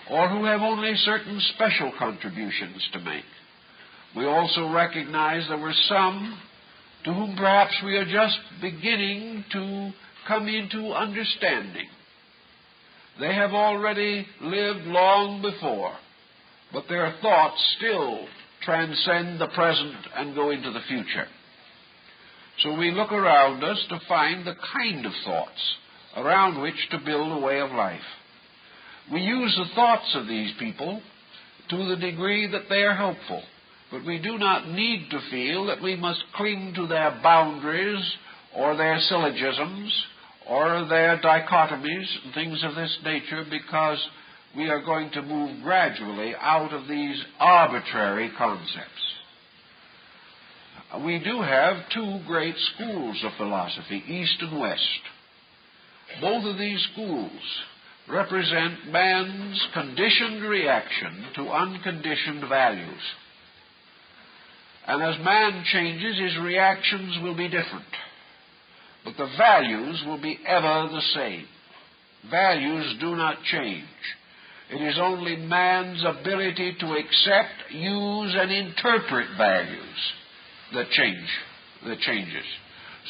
or who have only certain special contributions to make. We also recognize there were some to whom perhaps we are just beginning to come into understanding. They have already lived long before, but their thoughts still transcend the present and go into the future. So we look around us to find the kind of thoughts around which to build a way of life. We use the thoughts of these people to the degree that they are helpful, but we do not need to feel that we must cling to their boundaries or their syllogisms or their dichotomies and things of this nature, because we are going to move gradually out of these arbitrary concepts. We do have two great schools of philosophy, East and West. Both of these schools represent man's conditioned reaction to unconditioned values. And as man changes, his reactions will be different. But the values will be ever the same. Values do not change. It is only man's ability to accept, use, and interpret values that changes.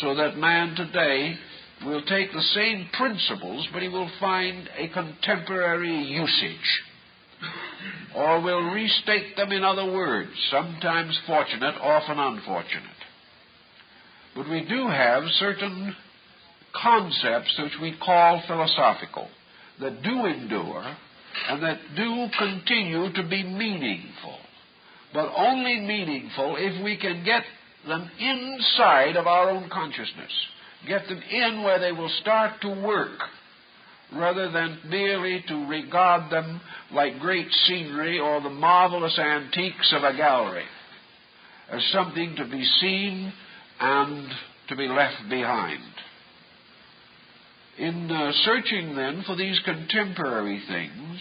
So that man today will take the same principles, but he will find a contemporary usage, or will restate them in other words, sometimes fortunate, often unfortunate. But we do have certain concepts which we call philosophical, that do endure and that do continue to be meaningful, but only meaningful if we can get them inside of our own consciousness, get them in where they will start to work, rather than merely to regard them like great scenery or the marvelous antiques of a gallery, as something to be seen and to be left behind. In searching, then, for these contemporary things,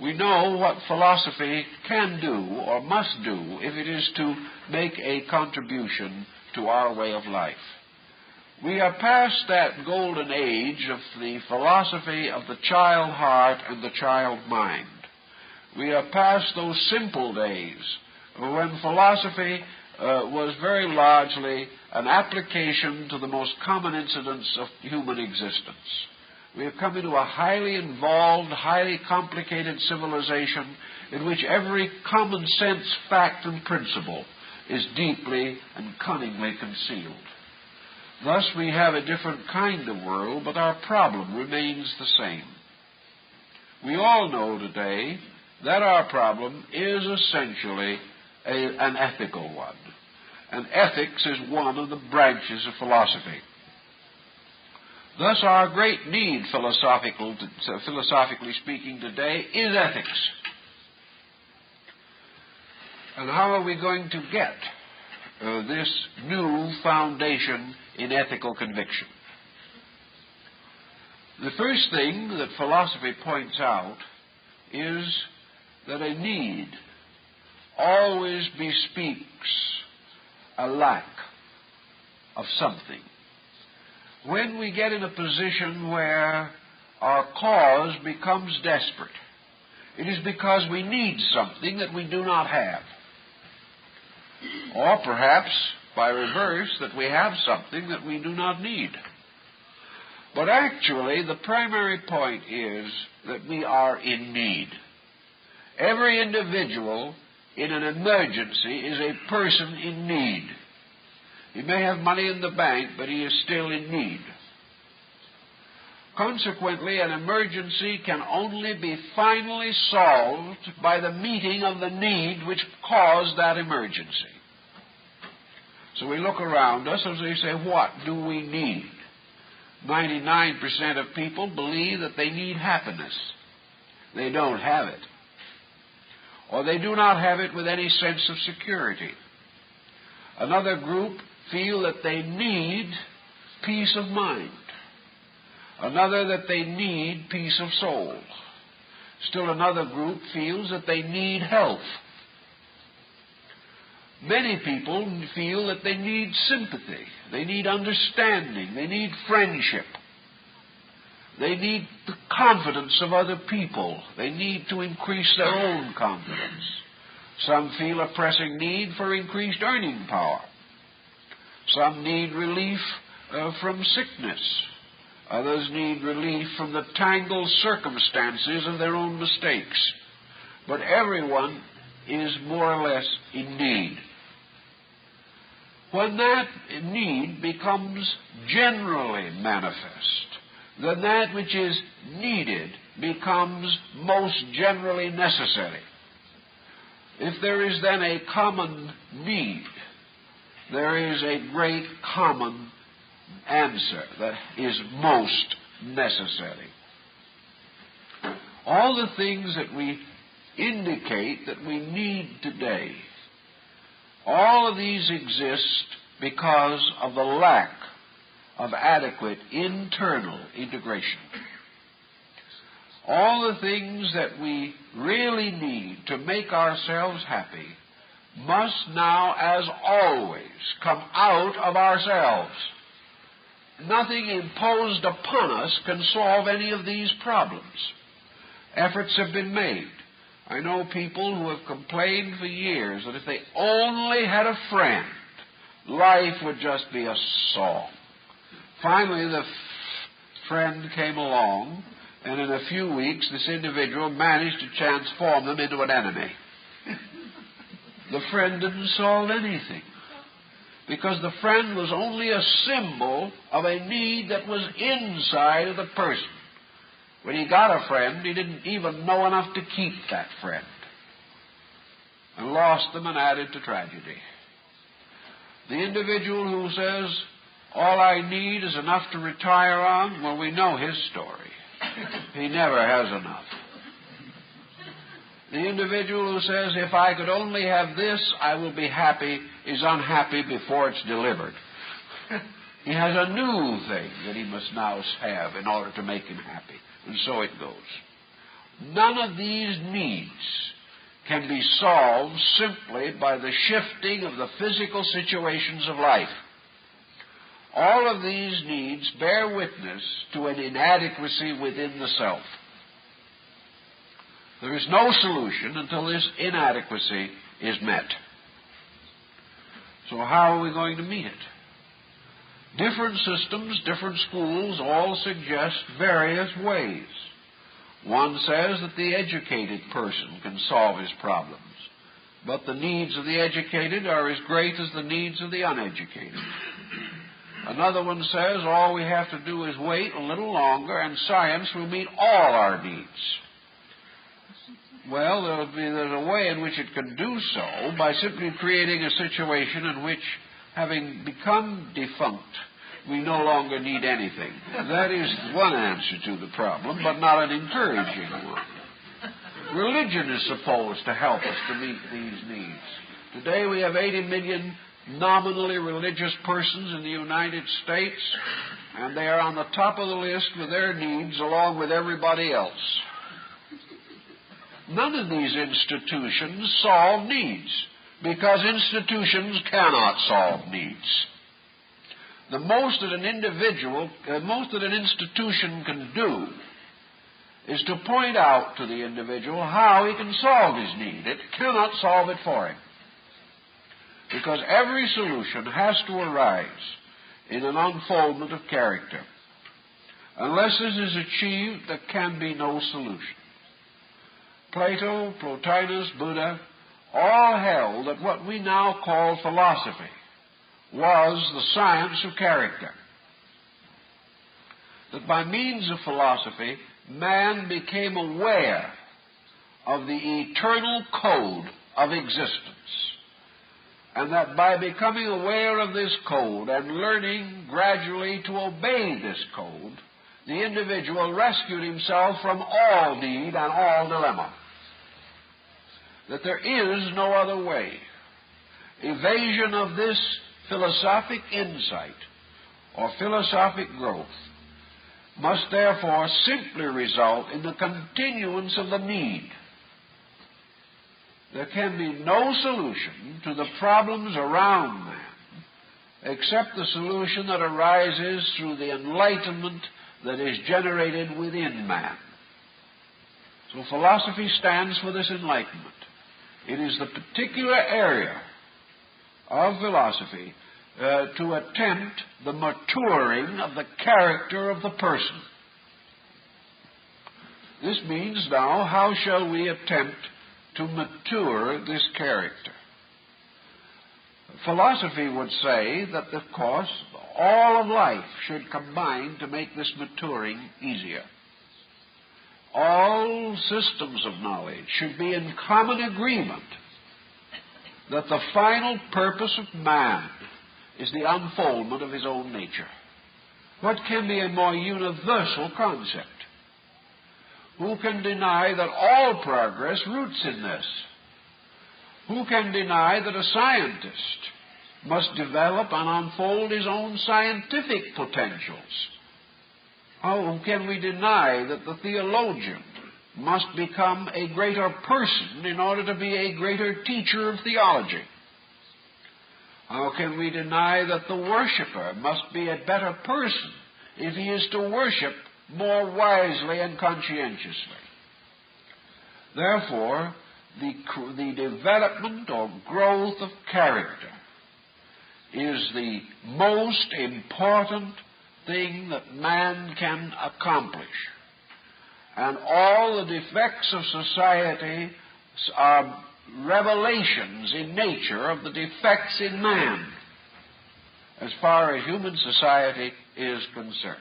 we know what philosophy can do or must do if it is to make a contribution to our way of life. We are past that golden age of the philosophy of the child heart and the child mind. We are past those simple days when philosophy was very largely an application to the most common incidents of human existence. We have come into a highly involved, highly complicated civilization in which every common sense fact and principle is deeply and cunningly concealed. Thus we have a different kind of world, but our problem remains the same. We all know today that our problem is essentially an ethical one. And ethics is one of the branches of philosophy. Thus, our great need, philosophically speaking, today, is ethics. And how are we going to get this new foundation in ethical conviction? The first thing that philosophy points out is that a need always bespeaks a lack of something. When we get in a position where our cause becomes desperate, it is because we need something that we do not have. Or perhaps, by reverse, that we have something that we do not need. But actually, the primary point is that we are in need. Every individual in an emergency is a person in need. He may have money in the bank, but he is still in need. Consequently, an emergency can only be finally solved by the meeting of the need which caused that emergency. So we look around us and we say, what do we need? 99% of people believe that they need happiness. They don't have it. Or they do not have it with any sense of security. Another group feel that they need peace of mind. Another that they need peace of soul. Still another group feels that they need health. Many people feel that they need sympathy, they need understanding, they need friendship. They need the confidence of other people. They need to increase their own confidence. Some feel a pressing need for increased earning power. Some need relief from sickness. Others need relief from the tangled circumstances of their own mistakes. But everyone is more or less in need. When that need becomes generally manifest, then that which is needed becomes most generally necessary. If there is then a common need, there is a great common answer that is most necessary. All the things that we indicate that we need today, all of these exist because of the lack of adequate internal integration. All the things that we really need to make ourselves happy must now, as always, come out of ourselves. Nothing imposed upon us can solve any of these problems. Efforts have been made. I know people who have complained for years that if they only had a friend, life would just be a song. Finally, the friend came along, and in a few weeks, this individual managed to transform them into an enemy. The friend didn't solve anything, because the friend was only a symbol of a need that was inside of the person. When he got a friend, he didn't even know enough to keep that friend, and lost them and added to tragedy. The individual who says, all I need is enough to retire on, well, we know his story. He never has enough. The individual who says, if I could only have this, I will be happy, is unhappy before it's delivered. He has a new thing that he must now have in order to make him happy. And so it goes. None of these needs can be solved simply by the shifting of the physical situations of life. All of these needs bear witness to an inadequacy within the self. There is no solution until this inadequacy is met. So how are we going to meet it? Different systems, different schools all suggest various ways. One says that the educated person can solve his problems, but the needs of the educated are as great as the needs of the uneducated. Another one says all we have to do is wait a little longer and science will meet all our needs. Well, there's a way in which it can do so by simply creating a situation in which, having become defunct, we no longer need anything. That is one answer to the problem, but not an encouraging one. Religion is supposed to help us to meet these needs. Today we have 80 million nominally religious persons in the United States, and they are on the top of the list with their needs along with everybody else. None of these institutions solve needs, because institutions cannot solve needs. The most that an institution can do is to point out to the individual how he can solve his need. It cannot solve it for him, because every solution has to arise in an unfoldment of character. Unless this is achieved, there can be no solution. Plato, Plotinus, Buddha, all held that what we now call philosophy was the science of character. That by means of philosophy, man became aware of the eternal code of existence. And that by becoming aware of this code and learning gradually to obey this code, the individual rescued himself from all need and all dilemma. That there is no other way. Evasion of this philosophic insight or philosophic growth must therefore simply result in the continuance of the need. There can be no solution to the problems around man except the solution that arises through the enlightenment that is generated within man. So philosophy stands for this enlightenment. It is the particular area of philosophy to attempt the maturing of the character of the person. This means now, how shall we attempt to mature this character? Philosophy would say that, of course, all of life should combine to make this maturing easier. All systems of knowledge should be in common agreement that the final purpose of man is the unfoldment of his own nature. What can be a more universal concept? Who can deny that all progress roots in this? Who can deny that a scientist must develop and unfold his own scientific potentials? How can we deny that the theologian must become a greater person in order to be a greater teacher of theology? How can we deny that the worshiper must be a better person if he is to worship more wisely and conscientiously? Therefore, the development or growth of character is the most important thing that man can accomplish. And all the defects of society are revelations in nature of the defects in man, as far as human society is concerned.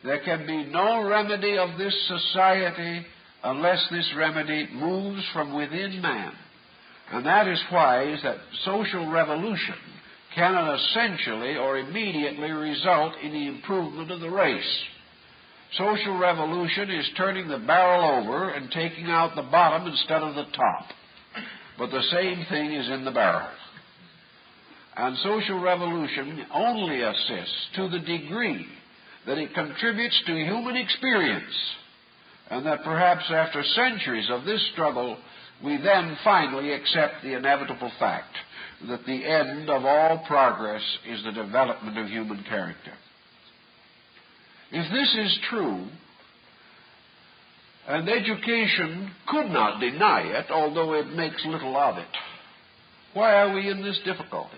There can be no remedy of this society unless this remedy moves from within man. And that is why that social revolution cannot essentially or immediately result in the improvement of the race. Social revolution is turning the barrel over and taking out the bottom instead of the top. But the same thing is in the barrel. And social revolution only assists to the degree that it contributes to human experience, and that perhaps after centuries of this struggle, we then finally accept the inevitable fact that the end of all progress is the development of human character. If this is true, and education could not deny it, although it makes little of it, why are we in this difficulty?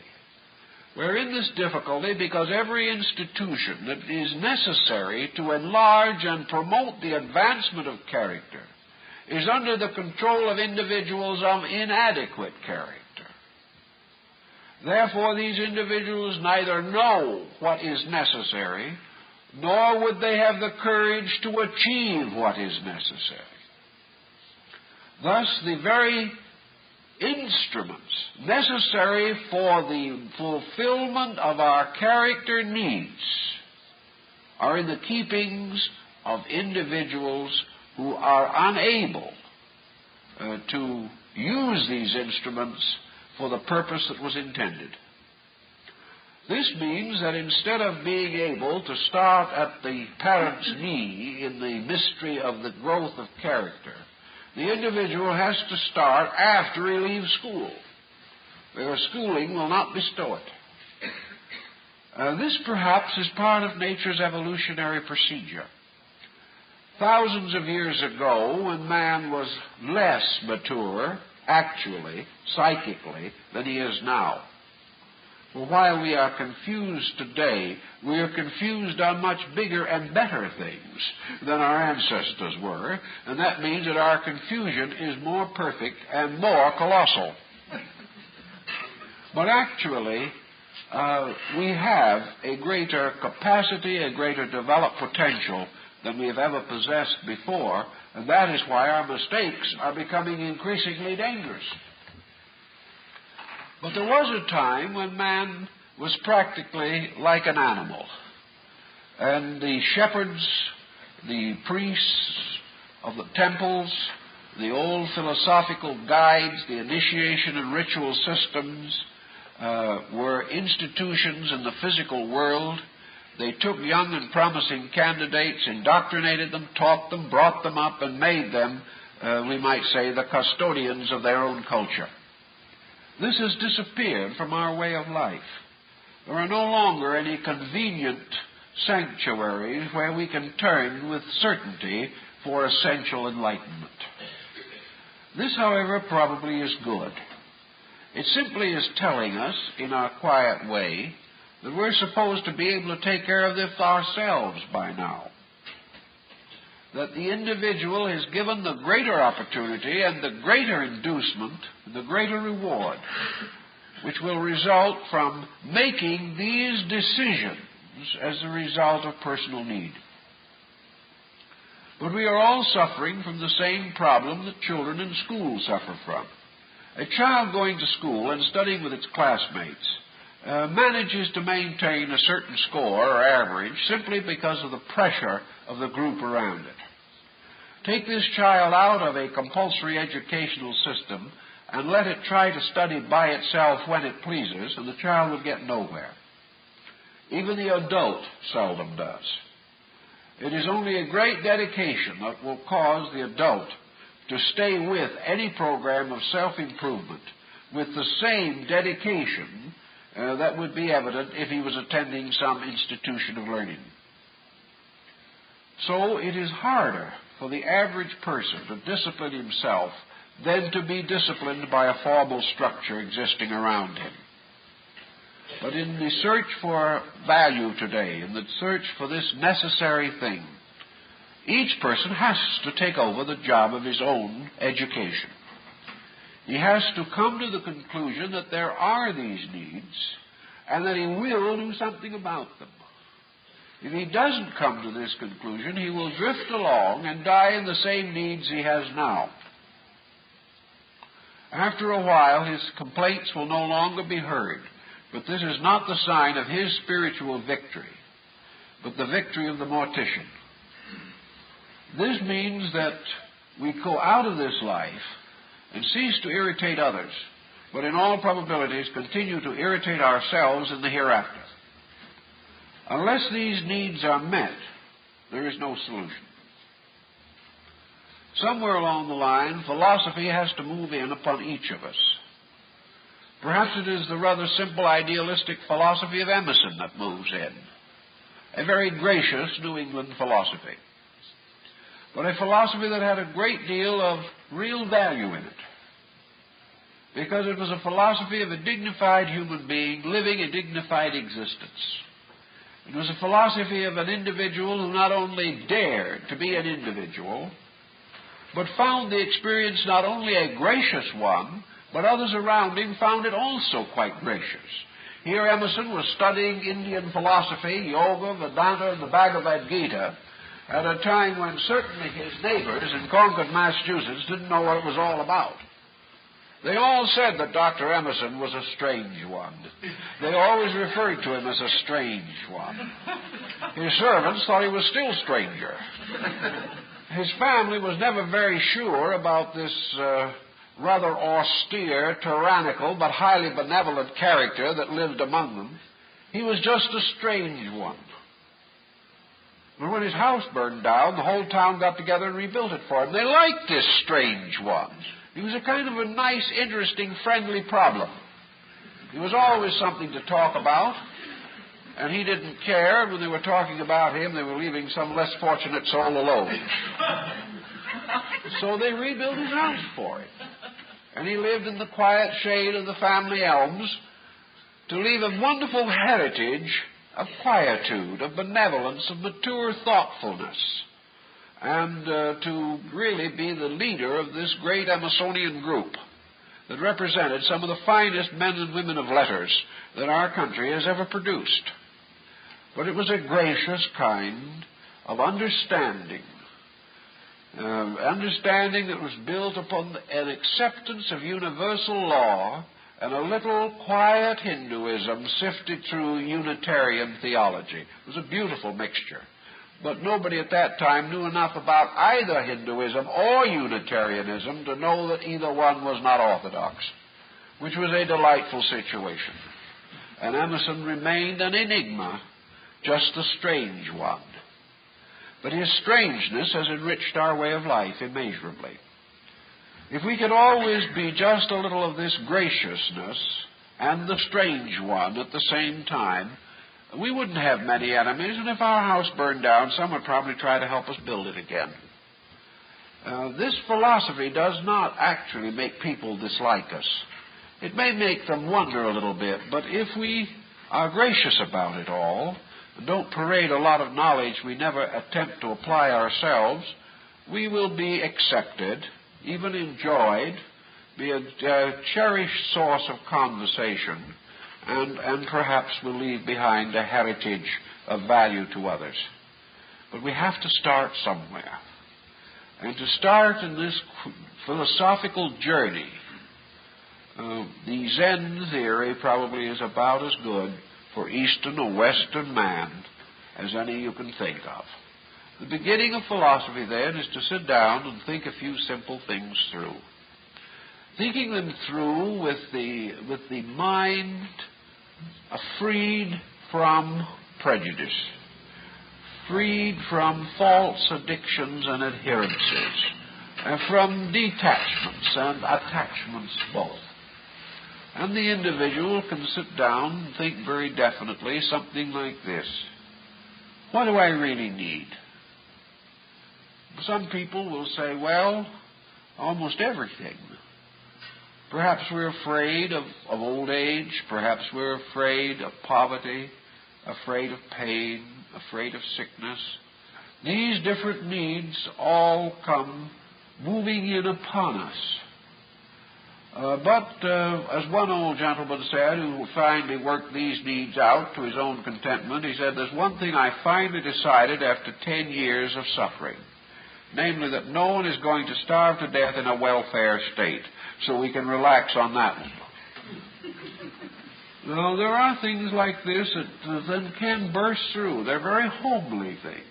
We're in this difficulty because every institution that is necessary to enlarge and promote the advancement of character is under the control of individuals of inadequate character. Therefore, these individuals neither know what is necessary, nor would they have the courage to achieve what is necessary. Thus, the very instruments necessary for the fulfillment of our character needs are in the keepings of individuals who are unable to use these instruments for the purpose that was intended. This means that instead of being able to start at the parent's knee in the mystery of the growth of character, the individual has to start after he leaves school, because schooling will not bestow it. This perhaps is part of nature's evolutionary procedure. Thousands of years ago, when man was less mature, actually, psychically, than he is now. Well, while we are confused today, we are confused on much bigger and better things than our ancestors were, and that means that our confusion is more perfect and more colossal. But actually, we have a greater capacity, a greater developed potential than we have ever possessed before, and that is why our mistakes are becoming increasingly dangerous. But there was a time when man was practically like an animal, and the shepherds, the priests of the temples, the old philosophical guides, the initiation and ritual systems were institutions in the physical world. They took young and promising candidates, indoctrinated them, taught them, brought them up, and made them, we might say, the custodians of their own culture. This has disappeared from our way of life. There are no longer any convenient sanctuaries where we can turn with certainty for essential enlightenment. This, however, probably is good. It simply is telling us, in our quiet way, that we're supposed to be able to take care of this ourselves by now. That the individual is given the greater opportunity and the greater inducement, the greater reward, which will result from making these decisions as a result of personal need. But we are all suffering from the same problem that children in school suffer from. A child going to school and studying with its classmates manages to maintain a certain score or average simply because of the pressure of the group around it. Take this child out of a compulsory educational system and let it try to study by itself when it pleases, and the child will get nowhere. Even the adult seldom does. It is only a great dedication that will cause the adult to stay with any program of self-improvement with the same dedication that would be evident if he was attending some institution of learning. So it is harder for the average person to discipline himself than to be disciplined by a formal structure existing around him. But in the search for value today, in the search for this necessary thing, each person has to take over the job of his own education. He has to come to the conclusion that there are these needs and that he will do something about them. If he doesn't come to this conclusion, he will drift along and die in the same needs he has now. After a while, his complaints will no longer be heard, but this is not the sign of his spiritual victory, but the victory of the mortician. This means that we go out of this life and cease to irritate others, but in all probabilities continue to irritate ourselves in the hereafter. Unless these needs are met, there is no solution. Somewhere along the line, philosophy has to move in upon each of us. Perhaps it is the rather simple idealistic philosophy of Emerson that moves in, a very gracious New England philosophy, but a philosophy that had a great deal of real value in it, because it was a philosophy of a dignified human being living a dignified existence. It was a philosophy of an individual who not only dared to be an individual, but found the experience not only a gracious one, but others around him found it also quite gracious. Here Emerson was studying Indian philosophy, yoga, Vedanta, and the Bhagavad Gita, at a time when certainly his neighbors in Concord, Massachusetts, didn't know what it was all about. They all said that Dr. Emerson was a strange one. They always referred to him as a strange one. His servants thought he was still stranger. His family was never very sure about this rather austere, tyrannical, but highly benevolent character that lived among them. He was just a strange one. But when his house burned down, the whole town got together and rebuilt it for him. They liked this strange one. He was a kind of a nice, interesting, friendly problem. He was always something to talk about, and he didn't care. When they were talking about him, they were leaving some less fortunate soul alone. So they rebuilt his house for him. And he lived in the quiet shade of the family elms to leave a wonderful heritage of quietude, of benevolence, of mature thoughtfulness, and to really be the leader of this great Emersonian group that represented some of the finest men and women of letters that our country has ever produced. But it was a gracious kind of understanding that was built upon an acceptance of universal law and a little quiet Hinduism sifted through Unitarian theology. It was a beautiful mixture. But nobody at that time knew enough about either Hinduism or Unitarianism to know that either one was not orthodox, which was a delightful situation. And Emerson remained an enigma, just a strange one. But his strangeness has enriched our way of life immeasurably. If we could always be just a little of this graciousness and the strange one at the same time, we wouldn't have many enemies, and if our house burned down, some would probably try to help us build it again. This philosophy does not actually make people dislike us. It may make them wonder a little bit, but if we are gracious about it all, and don't parade a lot of knowledge we never attempt to apply ourselves, we will be accepted, even enjoyed, be a cherished source of conversation, and perhaps will leave behind a heritage of value to others. But we have to start somewhere. And to start in this philosophical journey, the Zen theory probably is about as good for Eastern or Western man as any you can think of. The beginning of philosophy, then, is to sit down and think a few simple things through. Thinking them through with the mind freed from prejudice, freed from false addictions and adherences, from detachments and attachments both. And the individual can sit down and think very definitely something like this. What do I really need? Some people will say, well, almost everything. Perhaps we're afraid of old age. Perhaps we're afraid of poverty, afraid of pain, afraid of sickness. These different needs all come moving in upon us. But as one old gentleman said, who finally worked these needs out to his own contentment, he said, there's one thing I finally decided after 10 years of suffering, namely that no one is going to starve to death in a welfare state, so we can relax on that one. Now, there are things like this that then can burst through. They're very homely things.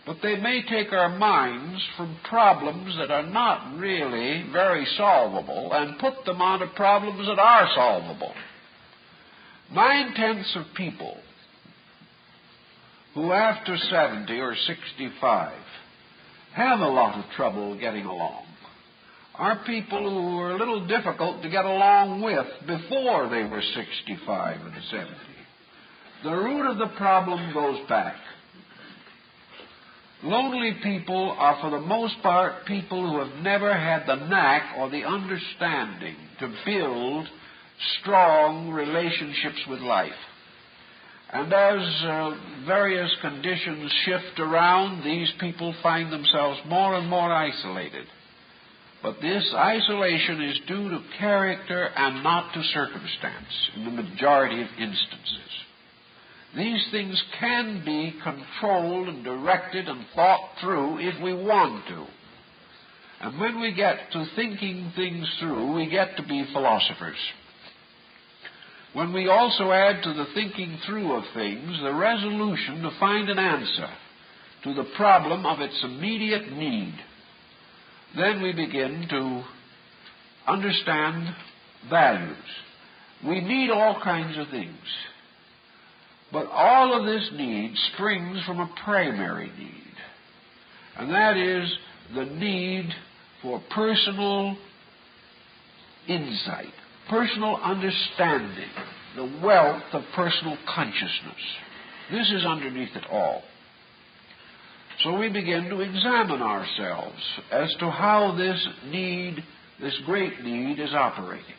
But they may take our minds from problems that are not really very solvable and put them onto problems that are solvable. 9/10 of people who after 70 or 65 have a lot of trouble getting along are people who were a little difficult to get along with before they were 65 and 70. The root of the problem goes back. Lonely people are, for the most part, people who have never had the knack or the understanding to build strong relationships with life. And as various conditions shift around, these people find themselves more and more isolated. But this isolation is due to character and not to circumstance in the majority of instances. These things can be controlled and directed and thought through if we want to. And when we get to thinking things through, we get to be philosophers. When we also add to the thinking through of things the resolution to find an answer to the problem of its immediate need, then we begin to understand values. We need all kinds of things. But all of this need springs from a primary need. And that is the need for personal insight, personal understanding, the wealth of personal consciousness. This is underneath it all. So we begin to examine ourselves as to how this need, this great need, is operating.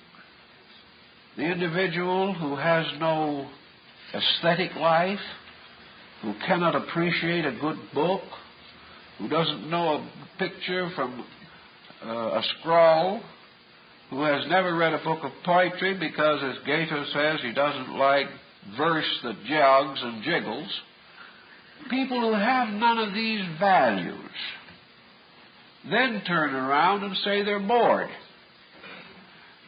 The individual who has no aesthetic life, who cannot appreciate a good book, who doesn't know a picture from a scroll, who has never read a book of poetry because, as Gaeta says, he doesn't like verse that jogs and jiggles. People who have none of these values then turn around and say they're bored.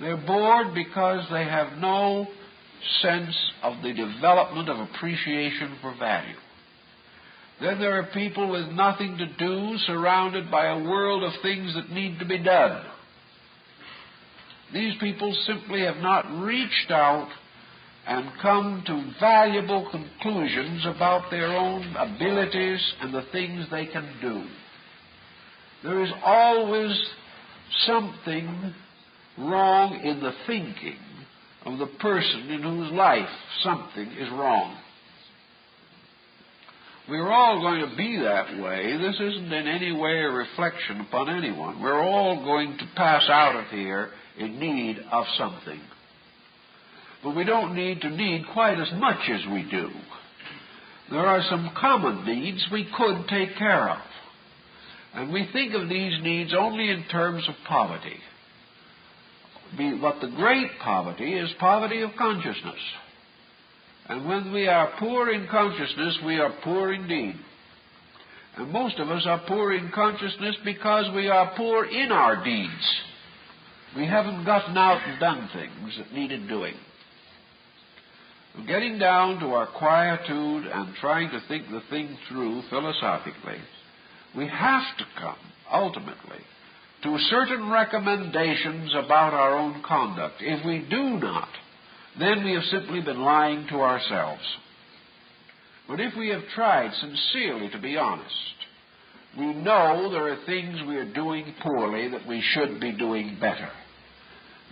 They're bored because they have no sense of the development of appreciation for value. Then there are people with nothing to do, surrounded by a world of things that need to be done. These people simply have not reached out and come to valuable conclusions about their own abilities and the things they can do. There is always something wrong in the thinking of the person in whose life something is wrong. We're all going to be that way. This isn't in any way a reflection upon anyone. We're all going to pass out of here in need of something. But we don't need to need quite as much as we do. There are some common needs we could take care of. And we think of these needs only in terms of poverty. But the great poverty is poverty of consciousness. And when we are poor in consciousness, we are poor indeed. And most of us are poor in consciousness because we are poor in our deeds. We haven't gotten out and done things that needed doing. Getting down to our quietude and trying to think the thing through philosophically, we have to come, ultimately, to certain recommendations about our own conduct. If we do not, then we have simply been lying to ourselves. But if we have tried sincerely to be honest, we know there are things we are doing poorly that we should be doing better.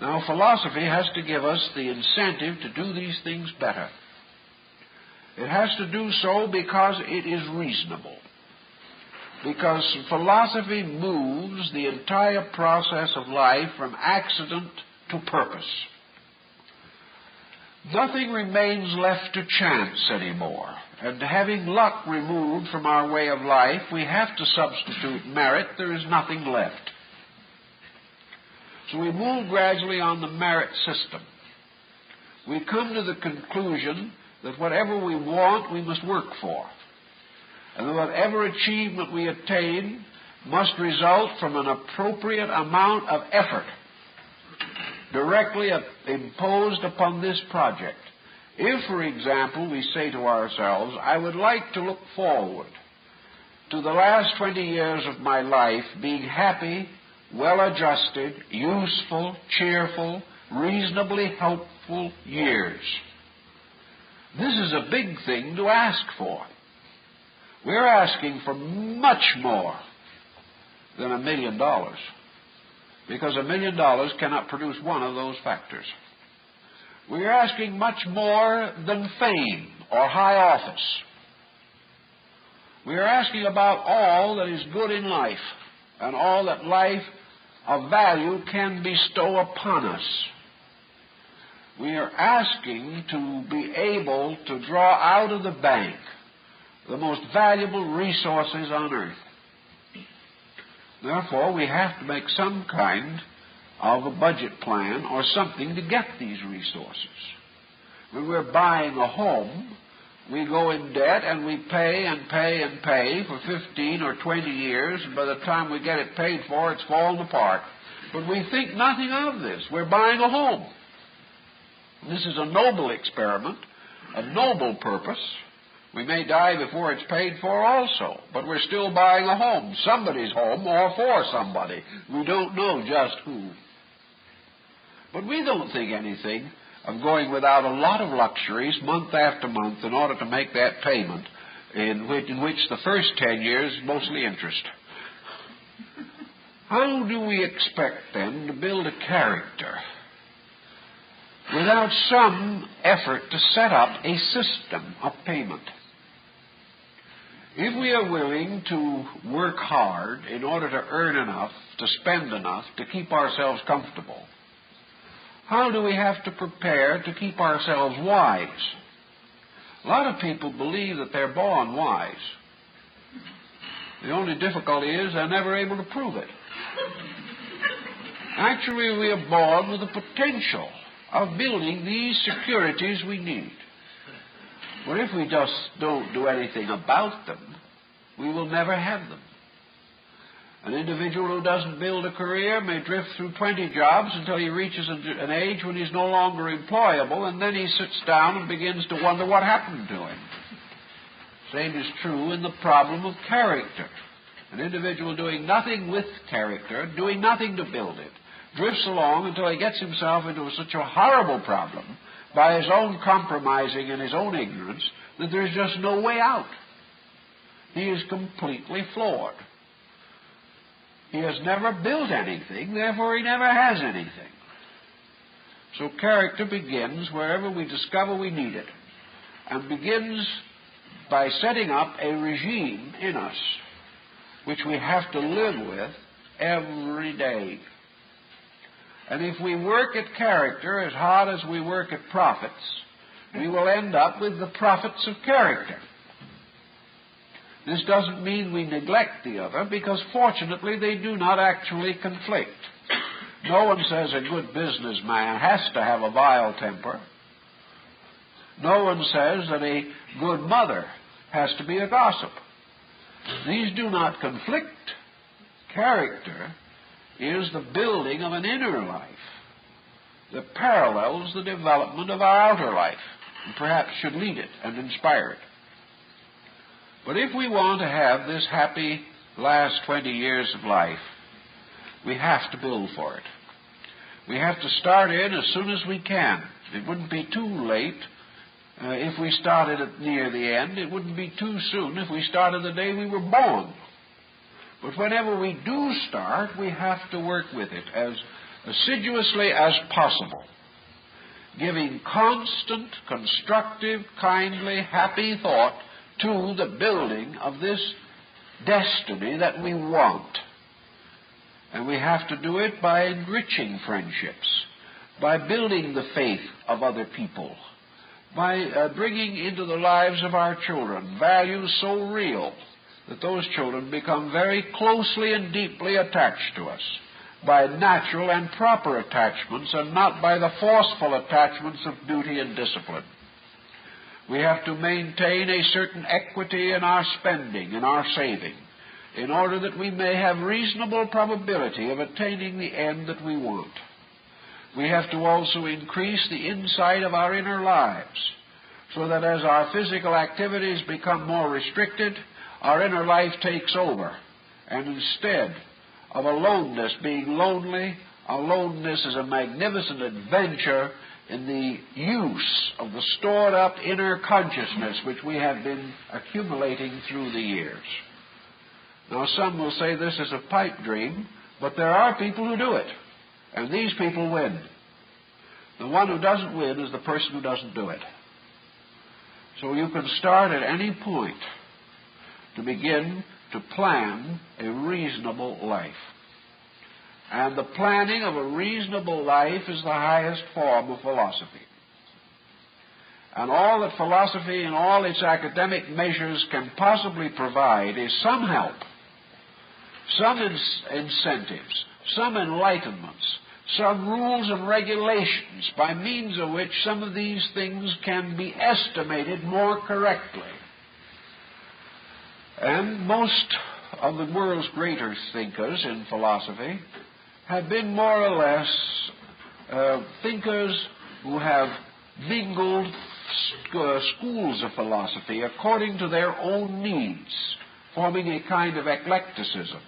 Now, philosophy has to give us the incentive to do these things better. It has to do so because it is reasonable. Because philosophy moves the entire process of life from accident to purpose. Nothing remains left to chance anymore. And having luck removed from our way of life, we have to substitute merit. There is nothing left. So we move gradually on the merit system. We come to the conclusion that whatever we want, we must work for. And that whatever achievement we attain must result from an appropriate amount of effort directly imposed upon this project. If, for example, we say to ourselves, I would like to look forward to the last 20 years of my life being happy, well-adjusted, useful, cheerful, reasonably helpful years. This is a big thing to ask for. We're asking for much more than $1 million, because $1 million cannot produce one of those factors. We're asking much more than fame or high office. We're asking about all that is good in life and all that life of value can bestow upon us. We are asking to be able to draw out of the bank the most valuable resources on earth. Therefore, we have to make some kind of a budget plan or something to get these resources. When we're buying a home, We go in debt and we pay and pay and pay for 15 or 20 years, and by the time we get it paid for, it's fallen apart. But we think nothing of this. We're buying a home. This is a noble experiment, a noble purpose. We may die before it's paid for also, but we're still buying a home, somebody's home or for somebody. We don't know just who. But we don't think anything of going without a lot of luxuries month after month in order to make that payment, in which the first 10 years is mostly interest. How do we expect, then, to build a character without some effort to set up a system of payment? If we are willing to work hard in order to earn enough, to spend enough, to keep ourselves comfortable, how do we have to prepare to keep ourselves wise? A lot of people believe that they're born wise. The only difficulty is they're never able to prove it. Actually, we are born with the potential of building these securities we need. But if we just don't do anything about them, we will never have them. An individual who doesn't build a career may drift through 20 jobs until he reaches an age when he's no longer employable, and then he sits down and begins to wonder what happened to him. Same is true in the problem of character. An individual doing nothing with character, doing nothing to build it, drifts along until he gets himself into such a horrible problem by his own compromising and his own ignorance that there's just no way out. He is completely floored. He has never built anything, therefore he never has anything. So character begins wherever we discover we need it, and begins by setting up a regime in us which we have to live with every day. And if we work at character as hard as we work at profits, we will end up with the profits of character. This doesn't mean we neglect the other, because fortunately they do not actually conflict. No one says a good businessman has to have a vile temper. No one says that a good mother has to be a gossip. These do not conflict. Character is the building of an inner life that parallels the development of our outer life, and perhaps should lead it and inspire it. But if we want to have this happy last 20 years of life, we have to build for it. We have to start in as soon as we can. It wouldn't be too late if we started it near the end. It wouldn't be too soon if we started the day we were born. But whenever we do start, we have to work with it as assiduously as possible, giving constant, constructive, kindly, happy thought to the building of this destiny that we want. And we have to do it by enriching friendships, by building the faith of other people, by bringing into the lives of our children values so real that those children become very closely and deeply attached to us, by natural and proper attachments and not by the forceful attachments of duty and discipline. We have to maintain a certain equity in our spending, in our saving, in order that we may have reasonable probability of attaining the end that we want. We have to also increase the insight of our inner lives, so that as our physical activities become more restricted, our inner life takes over, and instead of aloneness being lonely, aloneness is a magnificent adventure in the use of the stored-up inner consciousness which we have been accumulating through the years. Now, some will say this is a pipe dream, but there are people who do it, and these people win. The one who doesn't win is the person who doesn't do it. So you can start at any point to begin to plan a reasonable life. And the planning of a reasonable life is the highest form of philosophy. And all that philosophy and all its academic measures can possibly provide is some help, some incentives, some enlightenments some rules and regulations by means of which some of these things can be estimated more correctly. And most of the world's greater thinkers in philosophy have been more or less thinkers who have mingled schools of philosophy according to their own needs, forming a kind of eclecticism,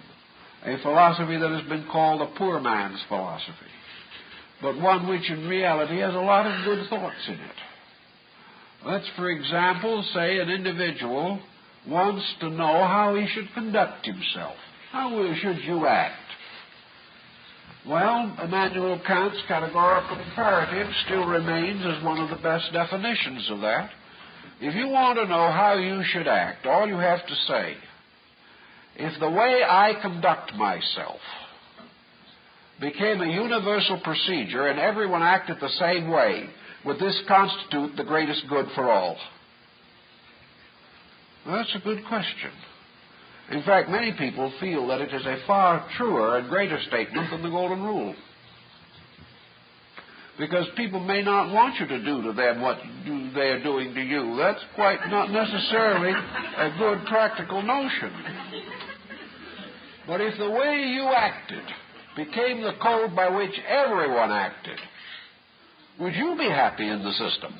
a philosophy that has been called a poor man's philosophy, but one which in reality has a lot of good thoughts in it. Let's, for example, say an individual wants to know how he should conduct himself. How should you act? Well, Immanuel Kant's categorical imperative still remains as one of the best definitions of that. If you want to know how you should act, all you have to say, if the way I conduct myself became a universal procedure and everyone acted the same way, would this constitute the greatest good for all? Well, that's a good question. In fact, many people feel that it is a far truer and greater statement than the Golden Rule. Because people may not want you to do to them what they are doing to you. That's quite not necessarily a good practical notion. But if the way you acted became the code by which everyone acted, would you be happy in the system?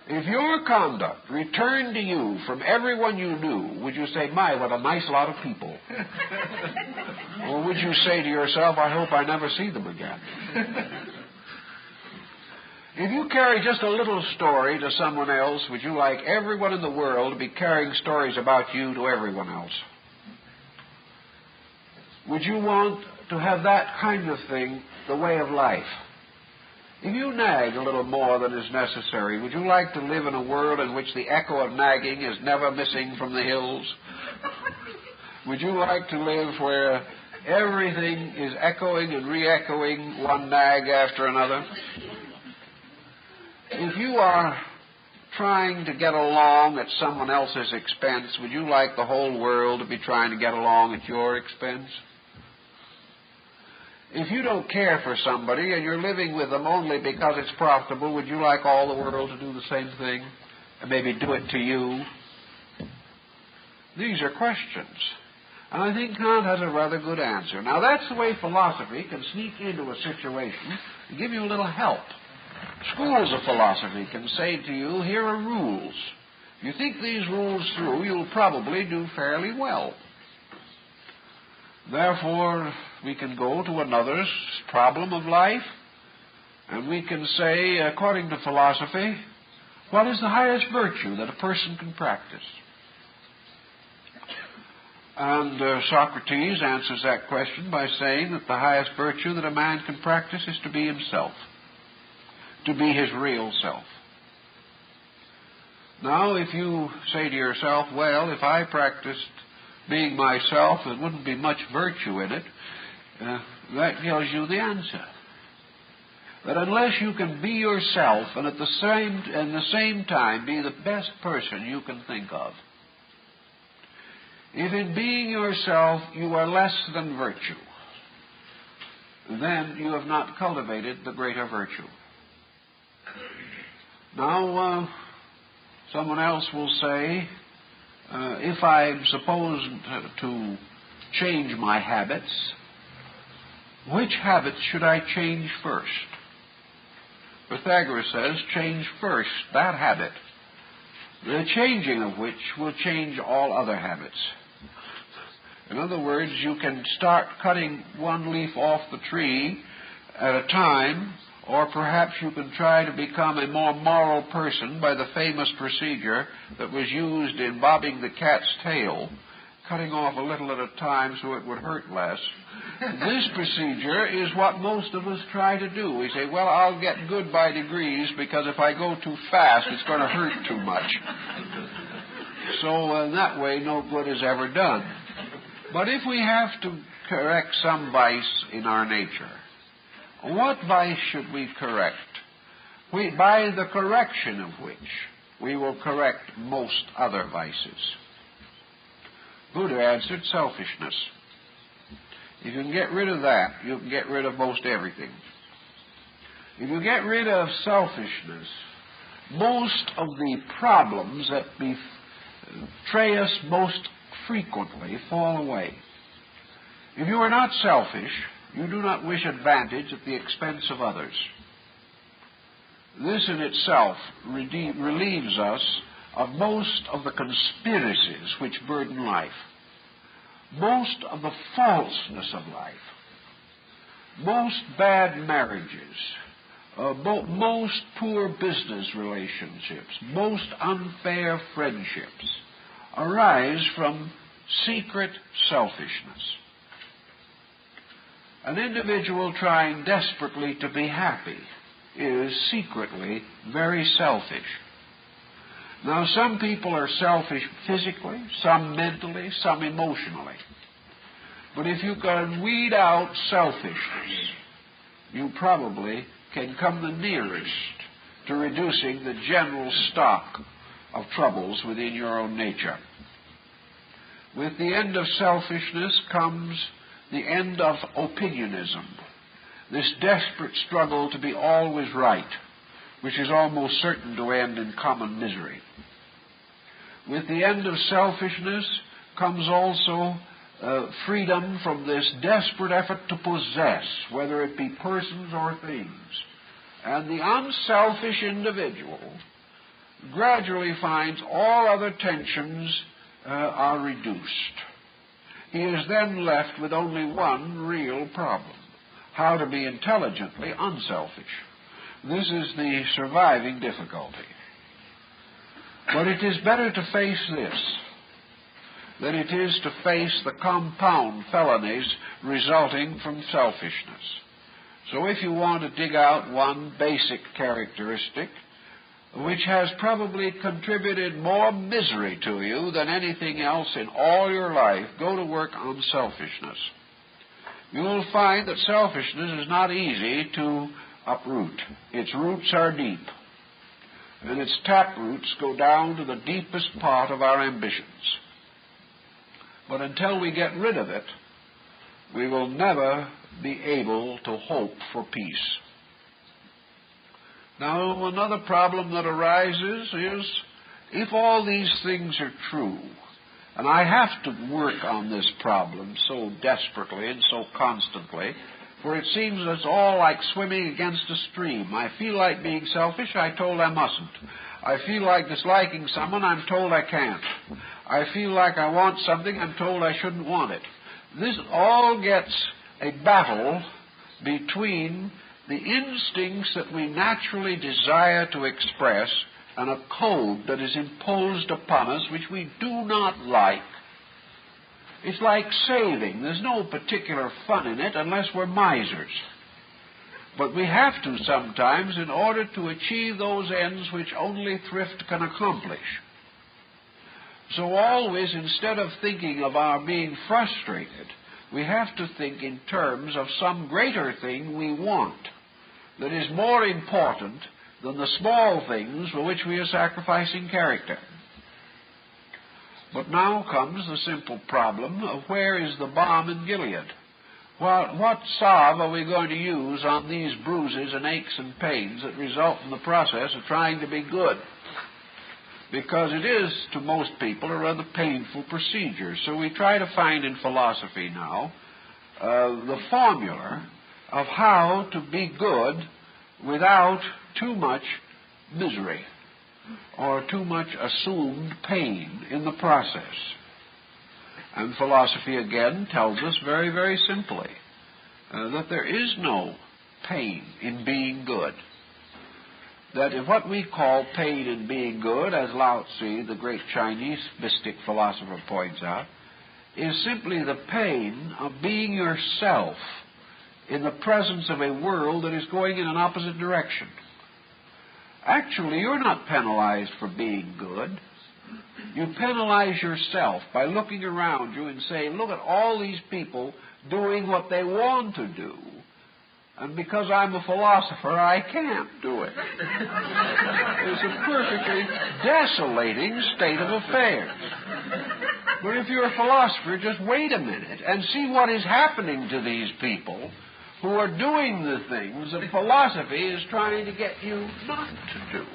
If your conduct returned to you from everyone you knew, would you say, my, what a nice lot of people? Or would you say to yourself, I hope I never see them again? If you carry just a little story to someone else, would you like everyone in the world to be carrying stories about you to everyone else? Would you want to have that kind of thing the way of life? If you nag a little more than is necessary, would you like to live in a world in which the echo of nagging is never missing from the hills? Would you like to live where everything is echoing and re-echoing one nag after another? If you are trying to get along at someone else's expense, would you like the whole world to be trying to get along at your expense? If you don't care for somebody and you're living with them only because it's profitable, would you like all the world to do the same thing and maybe do it to you? These are questions. And I think Kant has a rather good answer. Now, that's the way philosophy can sneak into a situation and give you a little help. Schools of philosophy can say to you, here are rules. If you think these rules through, you'll probably do fairly well. Therefore, we can go to another problem of life, and we can say, according to philosophy, what is the highest virtue that a person can practice? And Socrates answers that question by saying that the highest virtue that a man can practice is to be himself, to be his real self. Now, if you say to yourself, well, if I practiced being myself, there wouldn't be much virtue in it, that tells you the answer. That unless you can be yourself and at the same time be the best person you can think of, if in being yourself you are less than virtue, then you have not cultivated the greater virtue. Now, someone else will say, if I'm supposed to change my habits, which habits should I change first? Pythagoras says, change first that habit, the changing of which will change all other habits. In other words, you can start cutting one leaf off the tree at a time, or perhaps you can try to become a more moral person by the famous procedure that was used in bobbing the cat's tail, cutting off a little at a time so it would hurt less. This procedure is what most of us try to do. We say, well, I'll get good by degrees because if I go too fast, it's going to hurt too much. So in that way, no good is ever done. But if we have to correct some vice in our nature, what vice should we correct? By the correction of which we will correct most other vices. Buddha answered, selfishness. If you can get rid of that, you can get rid of most everything. If you get rid of selfishness, most of the problems that betray us most frequently fall away. If you are not selfish, you do not wish advantage at the expense of others. This in itself relieves us of most of the conspiracies which burden life, most of the falseness of life, most bad marriages, most poor business relationships, most unfair friendships arise from secret selfishness. An individual trying desperately to be happy is secretly very selfish. Now, some people are selfish physically, some mentally, some emotionally. But if you can weed out selfishness, you probably can come the nearest to reducing the general stock of troubles within your own nature. With the end of selfishness comes the end of opinionism, this desperate struggle to be always right, which is almost certain to end in common misery. With the end of selfishness comes also freedom from this desperate effort to possess, whether it be persons or things. And the unselfish individual gradually finds all other tensions are reduced. He is then left with only one real problem: how to be intelligently unselfish. This is the surviving difficulty. But it is better to face this than it is to face the compound felonies resulting from selfishness. So if you want to dig out one basic characteristic which has probably contributed more misery to you than anything else in all your life, go to work on selfishness. You will find that selfishness is not easy to uproot. Its roots are deep, and its tap roots go down to the deepest part of our ambitions. But until we get rid of it, we will never be able to hope for peace. Now, another problem that arises is, if all these things are true, and I have to work on this problem so desperately and so constantly, for it seems it's all like swimming against a stream. I feel like being selfish, I'm told I mustn't. I feel like disliking someone, I'm told I can't. I feel like I want something, I'm told I shouldn't want it. This all gets a battle between the instincts that we naturally desire to express and a code that is imposed upon us which we do not like. It's like saving. There's no particular fun in it unless we're misers. But we have to sometimes in order to achieve those ends which only thrift can accomplish. So always, instead of thinking of our being frustrated, we have to think in terms of some greater thing we want that is more important than the small things for which we are sacrificing character. But now comes the simple problem of where is the balm in Gilead? What salve are we going to use on these bruises and aches and pains that result from the process of trying to be good? Because it is, to most people, a rather painful procedure. So we try to find in philosophy now the formula of how to be good without too much misery or too much assumed pain in the process. And philosophy again tells us very, very simply that there is no pain in being good. That if what we call pain in being good, as Lao Tzu, the great Chinese mystic philosopher, points out, is simply the pain of being yourself in the presence of a world that is going in an opposite direction. Actually, you're not penalized for being good. You penalize yourself by looking around you and saying, look at all these people doing what they want to do, and because I'm a philosopher, I can't do it. It's a perfectly desolating state of affairs. But if you're a philosopher, just wait a minute and see what is happening to these people who are doing the things that philosophy is trying to get you not to do.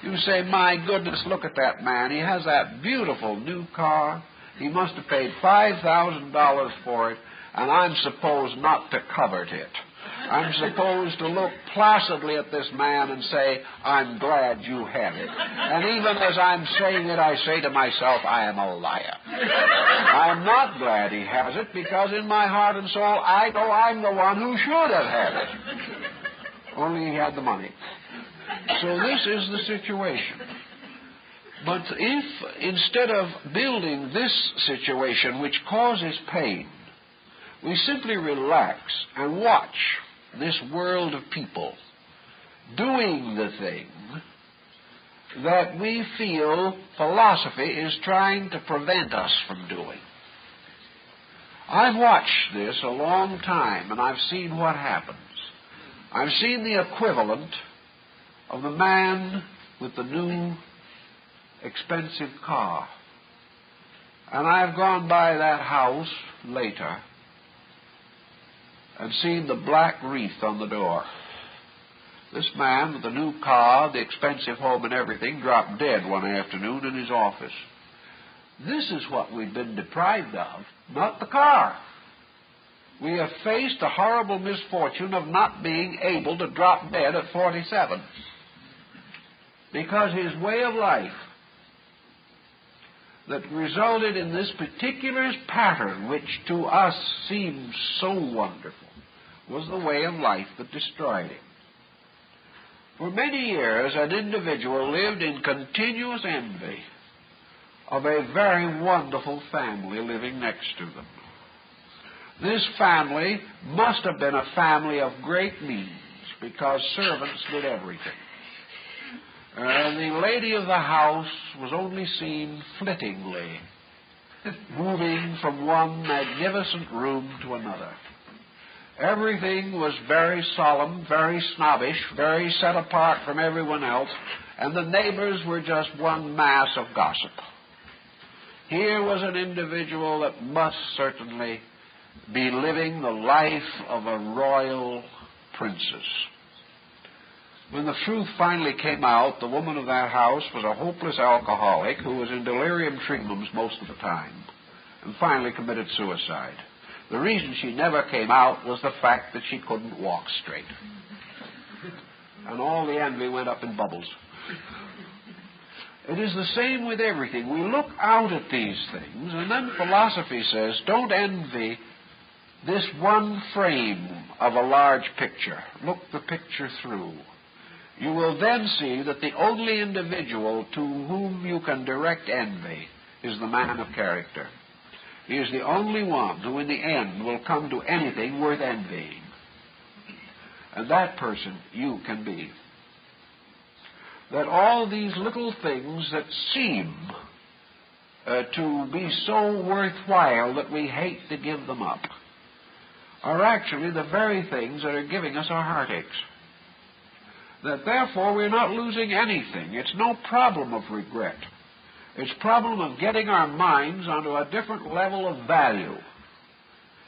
You say, my goodness, look at that man. He has that beautiful new car. He must have paid $5,000 for it, and I'm supposed not to covet it. I'm supposed to look placidly at this man and say, I'm glad you have it. And even as I'm saying it, I say to myself, I am a liar. I'm not glad he has it, because in my heart and soul, I know I'm the one who should have had it. Only he had the money. So this is the situation. But if, instead of building this situation, which causes pain, we simply relax and watch this world of people doing the thing that we feel philosophy is trying to prevent us from doing. I've watched this a long time, and I've seen what happens. I've seen the equivalent of the man with the new expensive car. And I've gone by that house later and seen the black wreath on the door. This man with the new car, the expensive home and everything, dropped dead one afternoon in his office. This is what we've been deprived of, not the car. We have faced the horrible misfortune of not being able to drop dead at 47. Because his way of life that resulted in this particular pattern, which to us seems so wonderful, was the way of life that destroyed him. For many years, an individual lived in continuous envy of a very wonderful family living next to them. This family must have been a family of great means, because servants did everything. The lady of the house was only seen flittingly, moving from one magnificent room to another. Everything was very solemn, very snobbish, very set apart from everyone else, and the neighbors were just one mass of gossip. Here was an individual that must certainly be living the life of a royal princess. When the truth finally came out, the woman of that house was a hopeless alcoholic who was in delirium tremens most of the time, and finally committed suicide. The reason she never came out was the fact that she couldn't walk straight. And all the envy went up in bubbles. It is the same with everything. We look out at these things, and then philosophy says, don't envy this one frame of a large picture. Look the picture through. You will then see that the only individual to whom you can direct envy is the man of character. He is the only one who in the end will come to anything worth envying. And that person you can be. That all these little things that seem to be so worthwhile that we hate to give them up are actually the very things that are giving us our heartaches. That therefore we're not losing anything. It's no problem of regret. It's a problem of getting our minds onto a different level of value,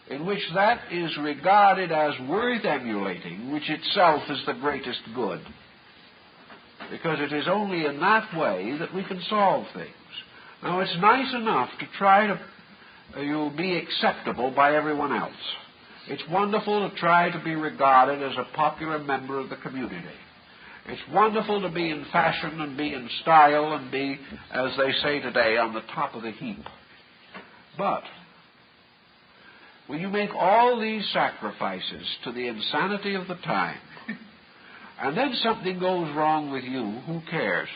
in which that is regarded as worth emulating, which itself is the greatest good. Because it is only in that way that we can solve things. Now, it's nice enough to try to be acceptable by everyone else. It's wonderful to try to be regarded as a popular member of the community. It's wonderful to be in fashion and be in style and be, as they say today, on the top of the heap. But when you make all these sacrifices to the insanity of the time, and then something goes wrong with you, who cares?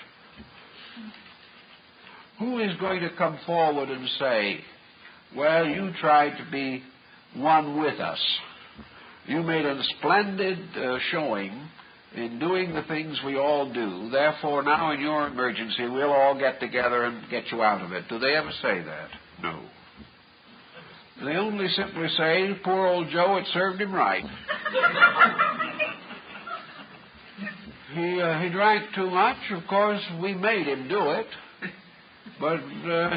Who is going to come forward and say, well, you tried to be one with us. You made a splendid showing in doing the things we all do. Therefore, now in your emergency, we'll all get together and get you out of it. Do they ever say that? No. They only simply say, poor old Joe, it served him right. He drank too much. Of course, we made him do it. But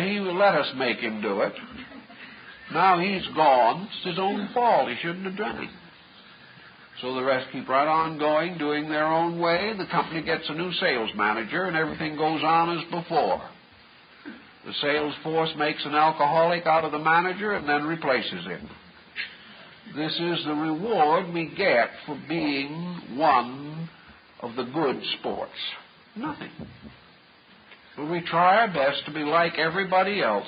he let us make him do it. Now he's gone. It's his own fault. He shouldn't have done it. So the rest keep right on going, doing their own way. The company gets a new sales manager, and everything goes on as before. The sales force makes an alcoholic out of the manager and then replaces him. This is the reward we get for being one of the good sports. Nothing. But we try our best to be like everybody else,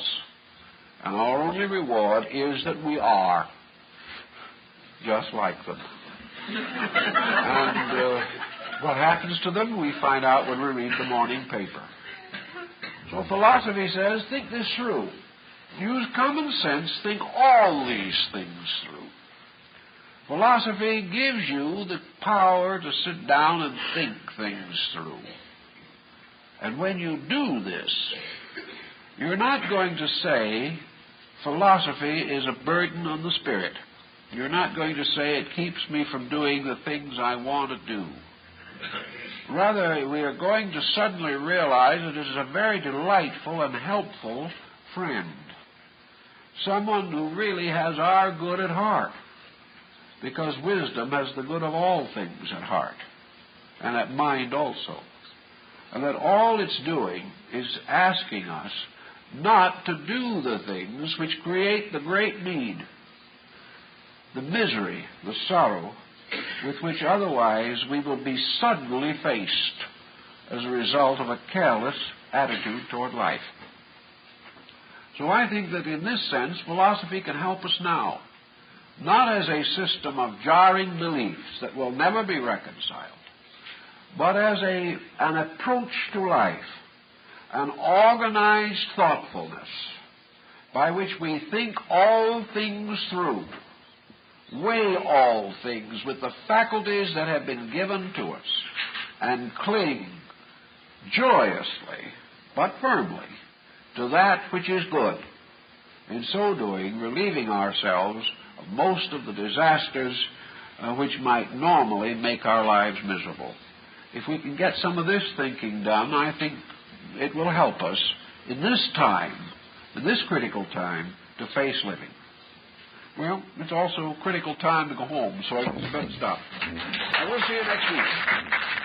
and our only reward is that we are just like them. And what happens to them, we find out when we read the morning paper. So philosophy says, think this through. Use common sense, think all these things through. Philosophy gives you the power to sit down and think things through. And when you do this, you're not going to say philosophy is a burden on the spirit. You're not going to say it keeps me from doing the things I want to do. Rather, we are going to suddenly realize that it is a very delightful and helpful friend. Someone who really has our good at heart. Because wisdom has the good of all things at heart, and at mind also. And that all it's doing is asking us not to do the things which create the great need, the misery, the sorrow, with which otherwise we will be suddenly faced as a result of a careless attitude toward life. So I think that in this sense, philosophy can help us now. Not as a system of jarring beliefs that will never be reconciled, but as an approach to life, an organized thoughtfulness by which we think all things through, weigh all things with the faculties that have been given to us, and cling joyously but firmly to that which is good. In so doing, relieving ourselves of most of the disasters which might normally make our lives miserable. If we can get some of this thinking done, I think it will help us in this time, in this critical time, to face living. Well, it's also a critical time to go home, so I better stop. I will see you next week.